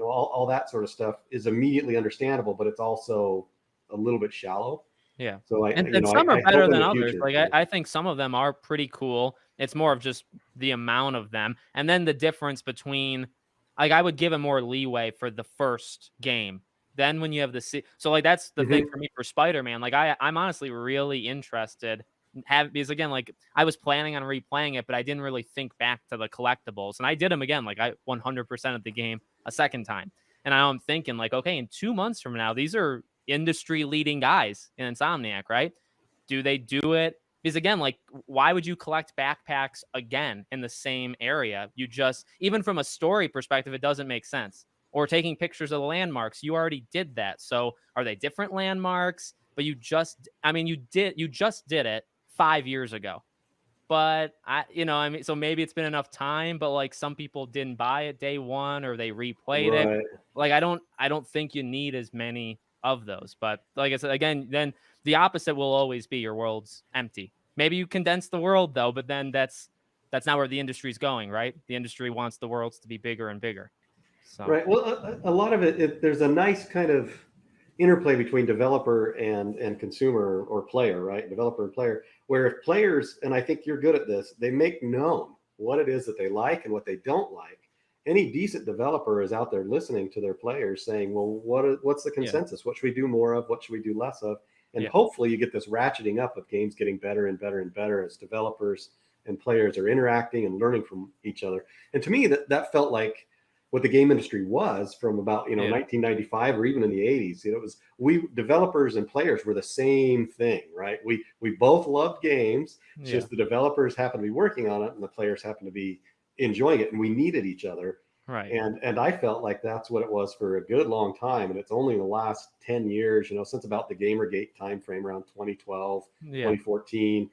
all that sort of stuff is immediately understandable, but it's also a little bit shallow. Yeah. So And some are I better hope in than the others. future. Like I think some of them are pretty cool. It's more of just the amount of them. And then the difference between, like, I would give it more leeway for the first game. Then when you have so like that's the thing Mm-hmm. for me for Spider-Man. Like I'm honestly really interested because again, like I was planning on replaying it, but I didn't really think back to the collectibles. And I did them again, like I 100% of the game a second time. And now I'm thinking like, okay, in 2 months from now, these are industry leading guys in Insomniac, right? Do they do it? Because again, like, why would you collect backpacks again in the same area? You just, even from a story perspective, it doesn't make sense. Or taking pictures of the landmarks, you already did that. So are they different landmarks? But you just did it 5 years ago. But so maybe it's been enough time, but like some people didn't buy it day one or they replayed it. Right. Like I don't think you need as many of those. But like I said, again, then the opposite will always be your world's empty. Maybe you condense the world though, but then that's not where the industry's going, right? The industry wants the worlds to be bigger and bigger. So Right. Well, a lot of there's a nice kind of interplay between developer and consumer or player, right? Developer and player, where if players, and I think you're good at this, they make known what it is that they like and what they don't like. Any decent developer is out there listening to their players saying, well, what's the yeah, consensus? What should we do more of? What should we do less of? And yeah, hopefully you get this ratcheting up of games getting better and better and better as developers and players are interacting and learning from each other. And to me, that felt like what the game industry was from about yeah, 1995 or even in the 80s. It was we developers and players were the same thing, right? We both loved games. It's yeah. just the developers happened to be working on it and the players happened to be enjoying it, and we needed each other. Right. And I felt like that's what it was for a good long time. And it's only in the last 10 years, since about the Gamergate timeframe around 2012, Yeah. 2014,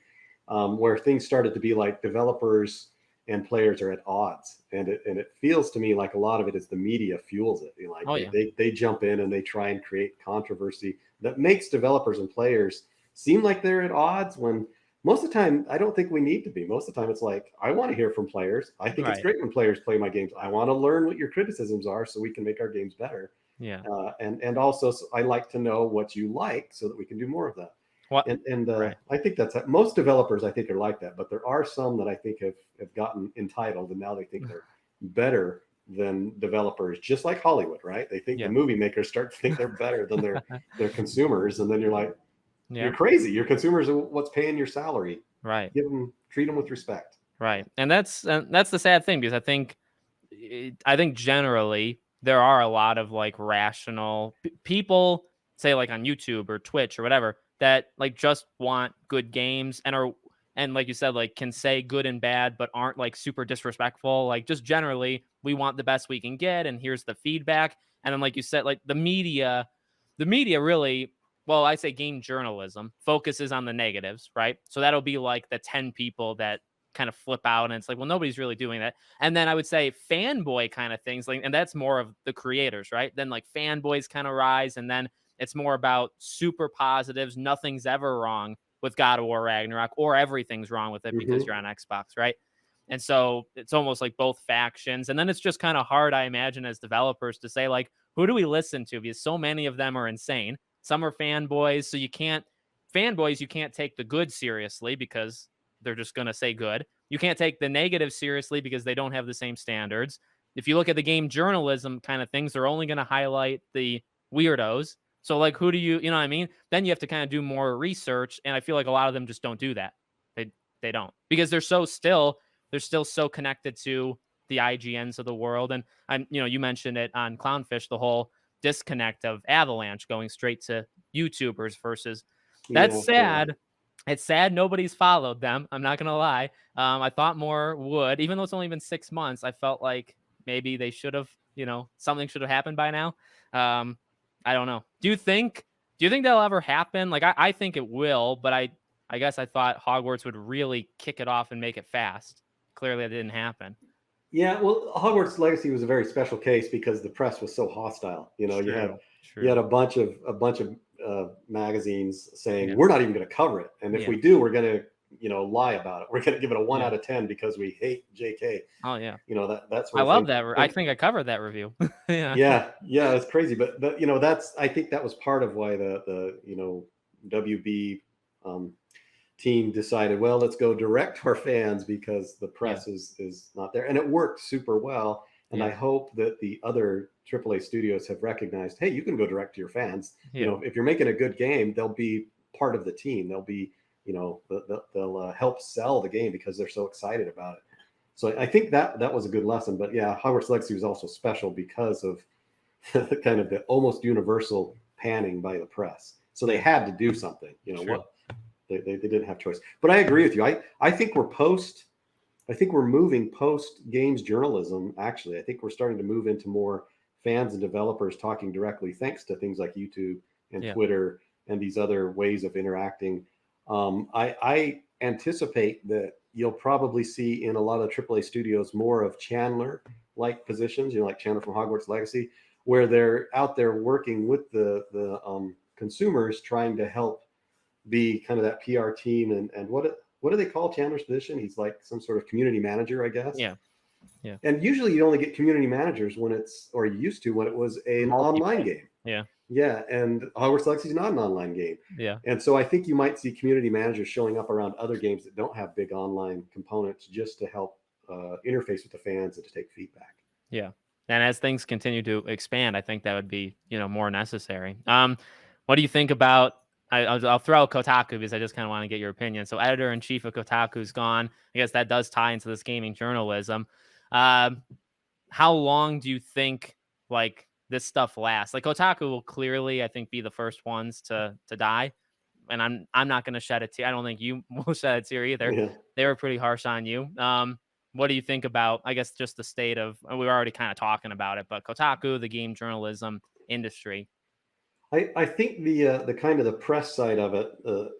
where things started to be like developers and players are at odds. And it feels to me like a lot of it is the media fuels it. Like Oh yeah. they jump in and they try and create controversy that makes developers and players seem like they're at odds when most of the time I don't think we need to be. Most of the time it's like I want to hear from players. I think it's Right. great when players play my games. I want to learn what your criticisms are so we can make our games better. Yeah. And also I like to know what you like so that we can do more of that. What? And Right. I think that's most developers I think are like that, but there are some that I think have gotten entitled and now they think they're better than developers, just like Hollywood, right? They think the Yeah. movie makers start to think they're better than their consumers, and then you're like, Yeah. you're crazy. Your consumers are what's paying your salary. Right. Treat them with respect. Right. And that's the sad thing because I think generally there are a lot of like rational people, say like on YouTube or Twitch or whatever, that like just want good games and like you said, like can say good and bad, but aren't like super disrespectful. Like just generally, we want the best we can get, and here's the feedback. And then, like you said, like the media really, well, I say game journalism focuses on the negatives, right? So that'll be like the 10 people that kind of flip out, and it's like, well, nobody's really doing that. And then I would say fanboy kind of things, like, and that's more of the creators, right? Then like fanboys kind of rise, and then it's more about super positives. Nothing's ever wrong with God of War Ragnarok, or everything's wrong with it because Hmm. you're on Xbox, right? And so it's almost like both factions. And then it's just kind of hard, I imagine, as developers to say, like, who do we listen to? Because so many of them are insane. Some are fanboys. So you can't take the good seriously because they're just going to say good. You can't take the negative seriously because they don't have the same standards. If you look at the game journalism kind of things, they're only going to highlight the weirdos. So, like, who do you know what I mean? Then you have to kind of do more research. And I feel like a lot of them just don't do that. They don't, because they're still so connected to the IGNs of the world. And you mentioned it on Clownfish, the whole disconnect of Avalanche going straight to YouTubers versus, that's Yeah, totally. sad. It's sad nobody's followed them. I'm not gonna lie. I thought more would, even though it's only been 6 months. I felt like maybe they should have, something should have happened by now. Um, I don't know. Do you think that'll ever happen? Like, I think it will, but I guess I thought Hogwarts would really kick it off and make it fast. Clearly, that didn't happen. Yeah, well, Hogwarts Legacy was a very special case because the press was so hostile. True. You had True. a bunch of magazines saying Yeah. we're not even going to cover it, and if Yeah. we do, we're going to lie about it. We're going to give it a one Yeah. out of 10 because we hate J.K. Oh yeah. That I sort of love thing. that. I And think I covered that review. Yeah. yeah, yeah, it's crazy, but that's I think that was part of why the WB um, team decided, well, let's go direct to our fans because the Yeah. press is not there, and it worked super well. And I Yeah. hope that the other AAA studios have recognized, hey, you can go direct to your fans. Yeah. If you're making a good game, they'll be part of the team. They'll be, they'll help sell the game because they're so excited about it. So I think that was a good lesson. But yeah, Hogwarts Legacy was also special because of kind of the almost universal panning by the press. So they had to do something. True. They didn't have choice. But I agree with you. I think we're moving post games journalism. Actually, I think we're starting to move into more fans and developers talking directly, thanks to things like YouTube and Yeah. Twitter and these other ways of interacting. I anticipate that you'll probably see in a lot of AAA studios more of Chandler like positions, like Chandler from Hogwarts Legacy, where they're out there working with the consumers, trying to help be kind of that PR team. And what do they call Chandler's position? He's like some sort of community manager, I guess. Yeah. Yeah. And usually you only get community managers or you used to when it was an online Multiplayer. game. Yeah. Yeah, and Hogwarts Legacy is not an online game. Yeah. And so I think you might see community managers showing up around other games that don't have big online components, just to help interface with the fans and to take feedback. Yeah. And as things continue to expand, I think that would be, more necessary. What do you think about? I'll throw Kotaku because I just kind of want to get your opinion. So, editor in chief of Kotaku's gone. I guess that does tie into this gaming journalism. Um, how long do you think like this stuff lasts? Like, Kotaku will clearly, I think, be the first ones to die. And I'm not going to shed a tear. I don't think you will shed a tear either. Yeah. They were pretty harsh on you. What do you think about, I guess, just the state of, we were already kind of talking about it, but Kotaku, the game journalism industry? I think the kind of the press side of it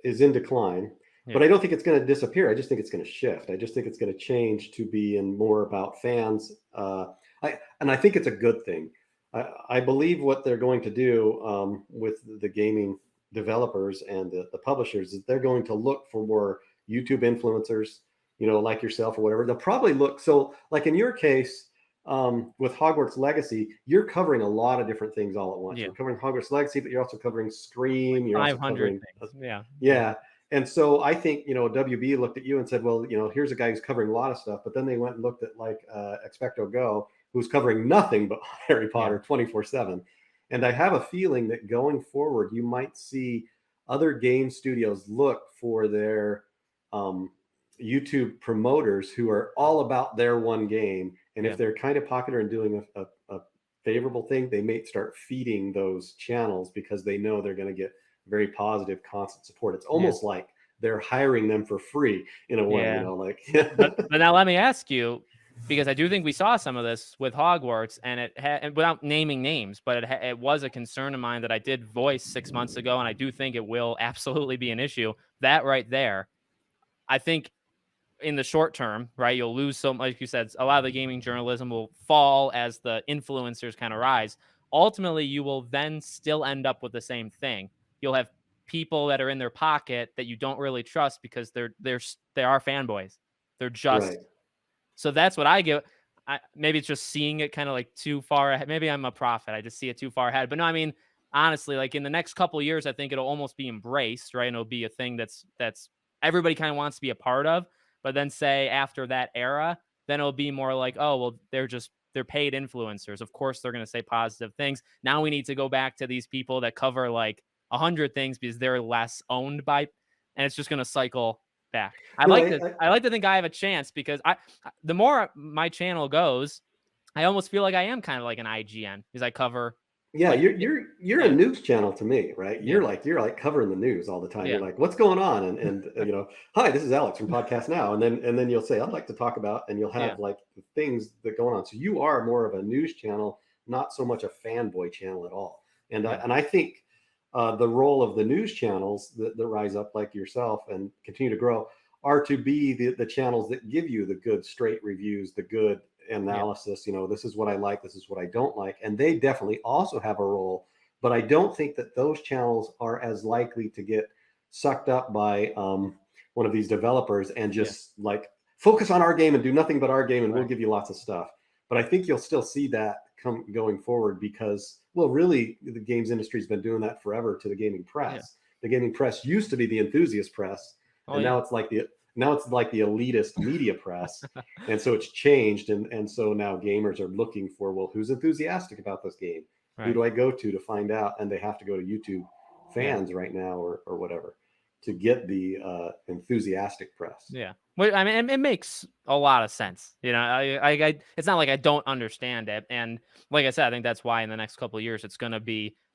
is in decline, but Yeah. I don't think it's going to disappear. I just think it's going to shift. I just think it's going to change to be in more about fans. And I think it's a good thing. I believe what they're going to do with the gaming developers and the publishers is they're going to look for more YouTube influencers, like yourself or whatever. They'll probably look. So like in your case, with Hogwarts Legacy, you're covering a lot of different things all at once. Yeah. You're covering Hogwarts Legacy, but you're also covering Scream. You're also 500 covering, things. Yeah. yeah. And so I think, WB looked at you and said, well, here's a guy who's covering a lot of stuff. But then they went and looked at like Expecto Go, who's covering nothing but Harry Potter 24/7. And I have a feeling that going forward, you might see other game studios look for their YouTube promoters who are all about their one game. And Yeah. if they're kind of popular and doing a favorable thing, they may start feeding those channels because they know they're going to get very positive, constant support. It's almost like they're hiring them for free in a way, Yeah. like. But now let me ask you, because I do think we saw some of this with Hogwarts, and and without naming names, but it was a concern of mine that I did voice 6 months ago, and I do think it will absolutely be an issue. That right there, I think in the short term, right, you'll lose so, like you said, a lot of the gaming journalism will fall as the influencers kind of rise. Ultimately, you will then still end up with the same thing. You'll have people that are in their pocket that you don't really trust because they are fanboys. They're Right. just, so that's what I get. Maybe it's just seeing it kind of like too far ahead. Maybe I'm a prophet. I just see it too far ahead. But no, I mean, honestly, like in the next couple of years, I think it'll almost be embraced, right? And it'll be a thing that's everybody kind of wants to be a part of. But then say after that era, then it'll be more like, oh, well, they're paid influencers. Of course, they're going to say positive things. Now we need to go back to these people that cover like 100 things because they're less owned by, and it's just going to cycle back. No, I like to think I have a chance because the more my channel goes, I almost feel like I am kind of like an IGN because I cover yeah, like you're a yeah, news channel to me, right? yeah, You're like covering the news all the time. You're yeah, like, what's going on? And hi, this is Alex from Podcast Now, and then you'll say, I'd like to talk about, and you'll yeah, have like the things that going on. So you are more of a news channel, not so much a fanboy channel at all. yeah, And I think the role of the news channels that rise up like yourself and continue to grow are to be the channels that give you the good straight reviews, the good yeah, analysis. This is what I like, this is what I don't like, and they definitely also have a role. But I don't think that those channels are as likely to get sucked up by one of these developers and yeah, just like focus on our game and do nothing but our game, and we'll right, give you lots of stuff. But I think you'll still see that come going forward because, well, really, the games industry has been doing that forever to the gaming yeah. press. The gaming press used to be the enthusiast press, Oh and yeah, now it's like the elitist media press. And so it's changed, and so now gamers are looking for, well, who's enthusiastic about this game? Who right, do I go to find out? And they have to go to YouTube yeah. fans right now, or whatever, to get the enthusiastic press. Yeah. Well, I mean, it makes a lot of sense. It's not like I don't understand it. And like I said, I think that's why in the next couple of years,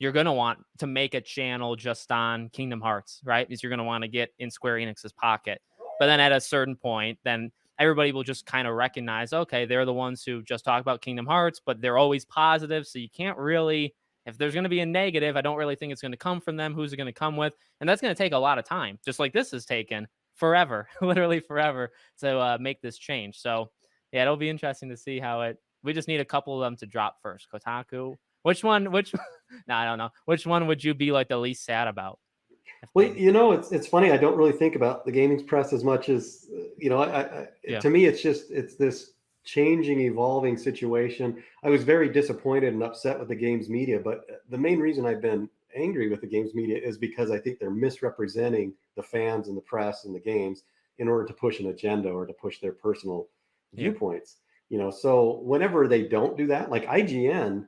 you're going to want to make a channel just on Kingdom Hearts, right? Because you're going to want to get in Square Enix's pocket. But then at a certain point, then everybody will just kind of recognize, okay, they're the ones who just talk about Kingdom Hearts, but they're always positive. So you can't really, if there's going to be a negative, I don't really think it's going to come from them. Who's it going to come with? And that's going to take a lot of time, just like this has taken forever, literally forever to make this change. So yeah, it'll be interesting to see how it. We just need a couple of them to drop first. Kotaku. Which one? Which? No, I don't know. Which one would you be like the least sad about if Well, they? it's funny. I don't really think about the gaming press as much as Yeah, to me, it's this changing, evolving situation. I was very disappointed and upset with the games media, but the main reason I've been angry with the games media is because I think they're misrepresenting the fans and the press and the games in order to push an agenda or to push their personal yeah, viewpoints. So whenever they don't do that, like IGN,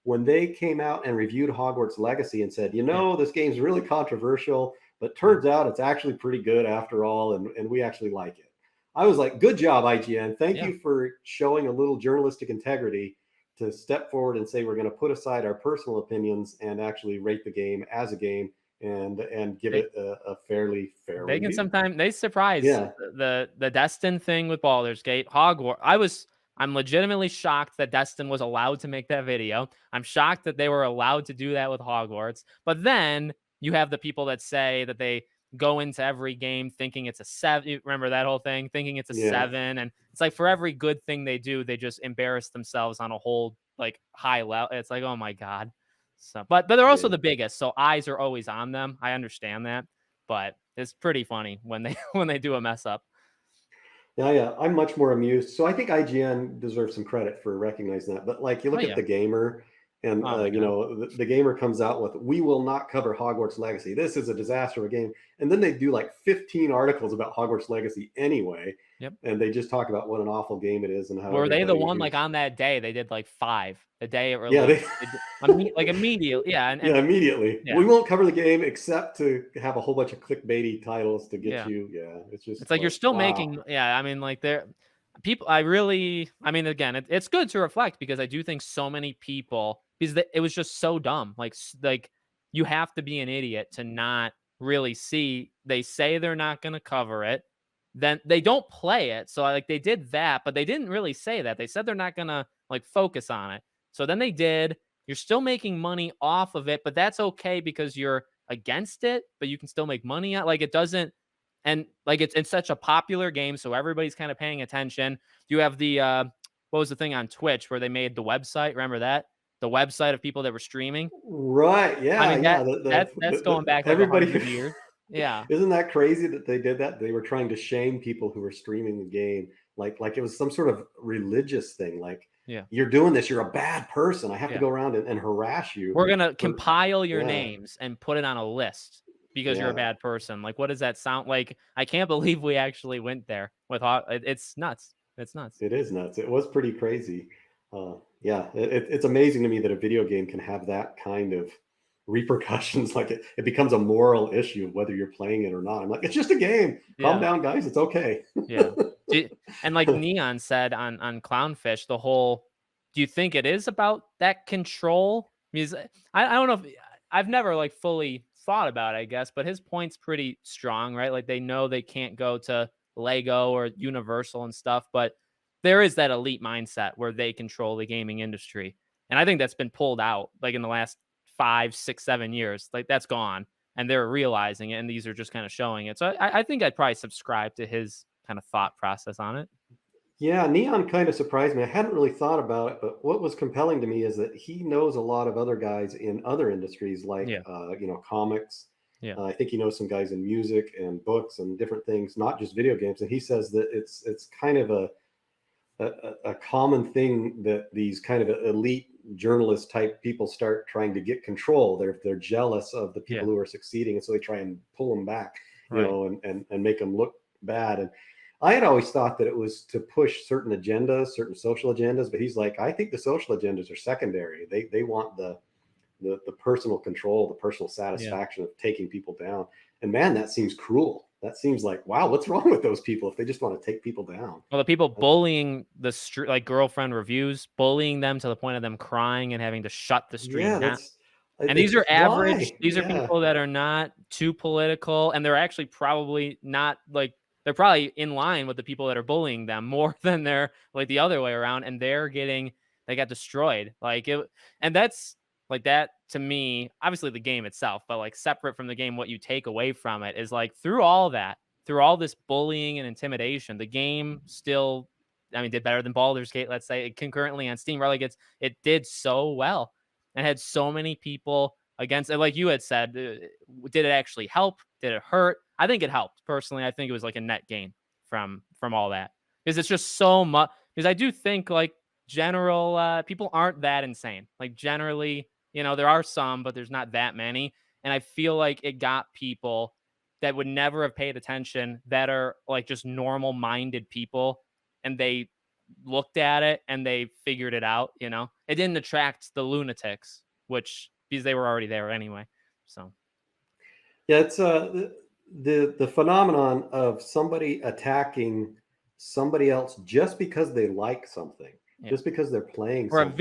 when they came out and reviewed Hogwarts Legacy and said, yeah, this game's really controversial, but yeah, turns out it's actually pretty good after all, and we actually like it. I was like, good job, IGN. Thank yeah. you for showing a little journalistic integrity to step forward and say we're going to put aside our personal opinions and actually rate the game as a game and give They it a fairly fair they can review. sometimes they surprise Yeah. the Destin thing with Baldur's Gate, Hogwarts. I'm legitimately shocked that Destin was allowed to make that video. I'm shocked that they were allowed to do that with Hogwarts. But then you have the people that say that they go into every game thinking it's a 7. You remember that whole thing? Thinking it's a Yeah. 7. And it's like for every good thing they do, they just embarrass themselves on a whole like high level. It's like, oh my God. So but they're also Yeah. the biggest. So eyes are always on them. I understand that. But it's pretty funny when they when they do a mess up. Yeah, yeah, I'm much more amused. So I think IGN deserves some credit for recognizing that. But like you Oh look at yeah. the gamer, and Oh my God. the gamer comes out with, "We will not cover Hogwarts Legacy. This is a disaster of a game," and then they do like 15 articles about Hogwarts Legacy anyway, Yep. and they just talk about what an awful game it is and how Were they the everybody one like who's on that day they did like 5 the day it yeah released? they Like immediately. Yeah, yeah, and immediately. yeah. We won't cover the game except to have a whole bunch of clickbaity titles to get Yeah. you. Yeah, it's just It's like you're like, still wow. making, yeah, I mean like there people I really I mean again, it's good to reflect because I do think so many people because it was just so dumb. Like you have to be an idiot to not really see they say they're not going to cover it. then they don't play it. So like they did that, but they didn't really say that. They said they're not gonna like focus on it. So then they did. You're still making money off of it, but that's okay because you're against it, but you can still make money out. Like it doesn't, and like it's such a popular game, so everybody's kind of paying attention. You have the what was the thing on Twitch where they made the website? Remember that? The website of people that were streaming. Right. I Yeah. mean Yeah. that's going back like Everybody. 100 years. Yeah. Isn't that crazy that they did that? They were trying to shame people who were streaming the game, like it was some sort of religious thing. Like Yeah. you're doing this, you're a bad person. I have to Yeah. go around and harass you. We're gonna For, compile your yeah. names and put it on a list because you're a Yeah. bad person. Like, what does that sound like? I can't believe we actually went there with it's nuts. It's nuts. It is nuts. It was pretty crazy. Yeah, it's amazing to me that a video game can have that kind of repercussions. Like it becomes a moral issue of whether you're playing it or not. I'm like, it's just a game. Calm Yeah. down, guys. It's okay. Yeah. And like Neon said on Clownfish, the whole, do you think it is about that control? Because I don't know if I've never like fully thought about it, I guess, but his point's pretty strong, right? Like they know they can't go to Lego or Universal and stuff, but there is that elite mindset where they control the gaming industry. And I think that's been pulled out like in the last 5, 6, 7 years. Like that's gone. And they're realizing it, and these are just kind of showing it. So I think I'd probably subscribe to his kind of thought process on it. Yeah, Neon kind of surprised me. I hadn't really thought about it, but what was compelling to me is that he knows a lot of other guys in other industries, like Yeah, comics. yeah, I think he knows some guys in music and books and different things, not just video games. And he says that it's kind of a common thing that these kind of elite journalist type people start trying to get control. They're jealous of the yeah. people who are succeeding, and so they try and pull them back, Right. and make them look bad. And I had always thought that it was to push certain agendas, certain social agendas, but he's like, I think the social agendas are secondary. They want the personal control, the personal Yeah. satisfaction of taking people down. And man, that seems cruel. That seems like, wow, what's wrong with those people if they just want to take people down? Well, the people bullying the stream, like girlfriend reviews, bullying them to the point of them crying and having to shut the stream Yeah, down. that's And these it's are average. why. These are Yeah. people that are not too political, and they're actually probably not like they're probably in line with the people that are bullying them more than they're like the other way around, and they got destroyed. Like it, and that's like that to me. Obviously, the game itself, but like separate from the game, what you take away from it is like through all that, through all this bullying and intimidation, the game still, I mean, did better than Baldur's Gate. Let's say it concurrently on Steam. Right, like it did so well and had so many people against it. Like you had said, did it actually help? Did it hurt? I think it helped personally. I think it was like a net gain from all that because it's just so much. Because I do think like general people aren't that insane. Like generally, there are some, but there's not that many. And I feel like it got people that would never have paid attention that are like just normal minded people, and they looked at it and they figured it out. It didn't attract the lunatics, which because they were already there anyway. So Yeah, it's the phenomenon of somebody attacking somebody else just because they like something, yeah. just because they're playing Or a something.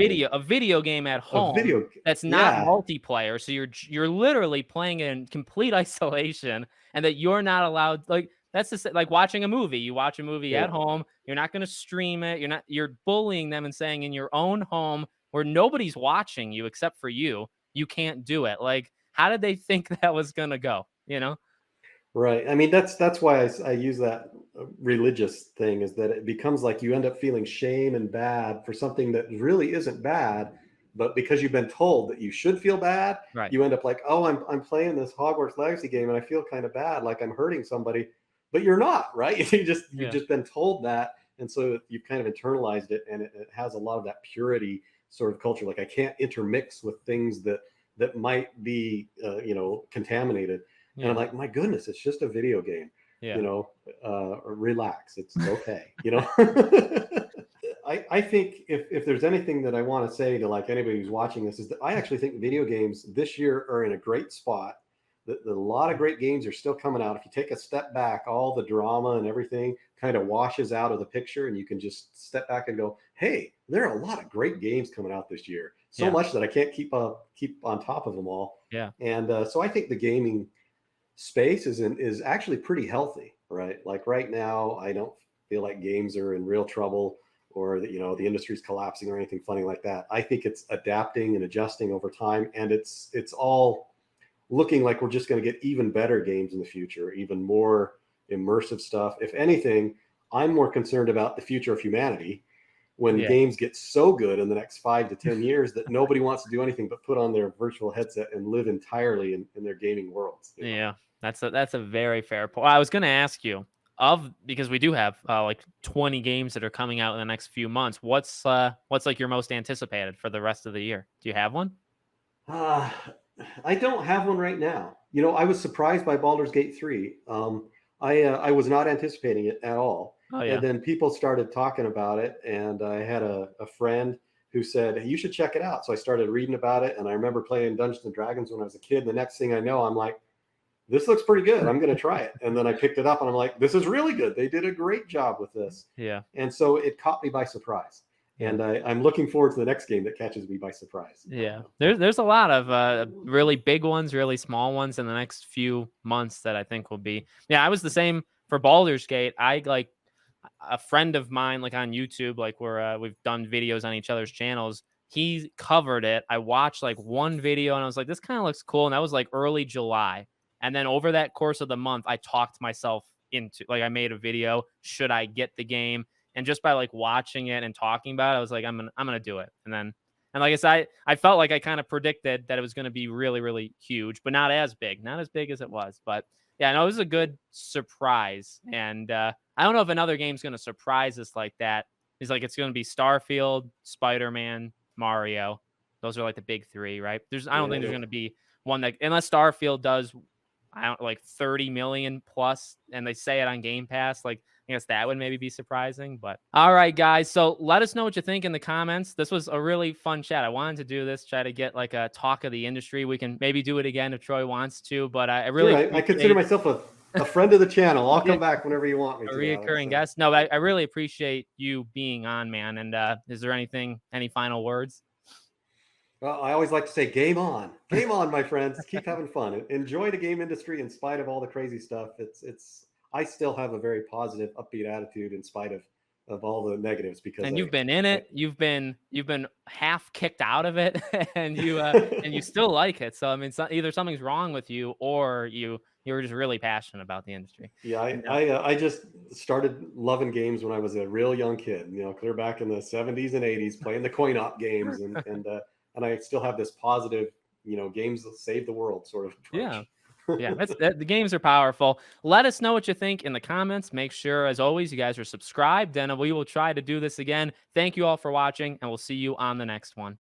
video game at A home video, that's not yeah, multiplayer, so you're literally playing it in complete isolation, and that you're not allowed. Like that's just like watching a movie. You watch a movie yeah. at home. You're not going to stream it. You're bullying them and saying in your own home where nobody's watching you except for you, you can't do it. Like how did they think that was going to go? Right. I mean, that's why I use that religious thing, is that it becomes like you end up feeling shame and bad for something that really isn't bad, but because you've been told that you should feel bad, Right. you end up like, oh, I'm playing this Hogwarts Legacy game and I feel kind of bad, like I'm hurting somebody, but you're not, right? You've just been told that, and so you've kind of internalized it, and it has a lot of that purity sort of culture. Like I can't intermix with things that might be contaminated. And I'm like, my goodness, it's just a video game. Yeah. Relax. It's okay. I think if there's anything that I want to say to like anybody who's watching this, is that I actually think video games this year are in a great spot. That a lot of great games are still coming out. If you take a step back, all the drama and everything kind of washes out of the picture, and you can just step back and go, hey, there are a lot of great games coming out this year. So Yeah. much that I can't keep on top of them all. Yeah. And so I think the gaming space is actually pretty healthy. right? Like right now, I don't feel like games are in real trouble or that, the industry's collapsing or anything funny like that. I think it's adapting and adjusting over time, and it's all looking like we're just going to get even better games in the future, even more immersive stuff. If anything, I'm more concerned about the future of humanity when Yeah. games get so good in the next 5 to 10 years that nobody wants to do anything but put on their virtual headset and live entirely in their gaming worlds. Yeah, that's a very fair point. I was gonna ask you because we do have like 20 games that are coming out in the next few months. What's like your most anticipated for the rest of the year? Do you have one? Uh, I don't have one right now. I was surprised by Baldur's Gate 3. I was not anticipating it at all. Oh And yeah. then people started talking about it, and I had a friend who said, "Hey, you should check it out." So I started reading about it, and I remember playing Dungeons and Dragons when I was a kid. And the next thing I know, I'm like, "This looks pretty good. I'm going to try it." And then I picked it up, and I'm like, "This is really good. They did a great job with this." Yeah. And so it caught me by surprise. Yeah. And I'm looking forward to the next game that catches me by surprise. Yeah. There's a lot of really big ones, really small ones in the next few months that I think will be. Yeah, I was the same for Baldur's Gate. I like a friend of mine like on YouTube, like we've done videos on each other's channels. He covered it. I watched like one video and I was like, this kind of looks cool. And that was like early July. And then over that course of the month, I talked myself into like I made a video. Should I get the game? And just by like watching it and talking about it, I was like, I'm gonna do it. And like I said, I felt like I kind of predicted that it was going to be really, really huge, but not as big as it was. But yeah, no, it was a good surprise. And I don't know if another game's going to surprise us like that. It's like it's going to be Starfield, Spider-Man, Mario. Those are like the big three, right? I don't think there's Yeah. going to be one that unless Starfield does I don't like 30 million plus and they say it on Game Pass, like I guess that would maybe be surprising, but all right, guys. So let us know what you think in the comments. This was a really fun chat. I wanted to do this, try to get like a talk of the industry. We can maybe do it again if Troy wants to, but I really Sure, I consider appreciate myself a friend of the channel. I'll yeah, come back whenever you want me a to, Alex. reoccurring So, guest. No, I really appreciate you being on, man. And is there any final words? well, I always like to say, game on, my friends. Keep having fun. Enjoy the game industry in spite of all the crazy stuff. It's. I still have a very positive, upbeat attitude in spite of all the negatives because And you've been in I it. You've been half kicked out of it, and you still like it. So I mean, either something's wrong with you, or you were just really passionate about the industry. Yeah, And, I just started loving games when I was a real young kid. Clear back in the '70s and '80s, playing the coin-op games, and I still have this positive, games that save the world sort of yeah, approach. yeah, the games are powerful. Let us know what you think in the comments. Make sure, as always, you guys are subscribed, and we will try to do this again. Thank you all for watching, and we'll see you on the next one.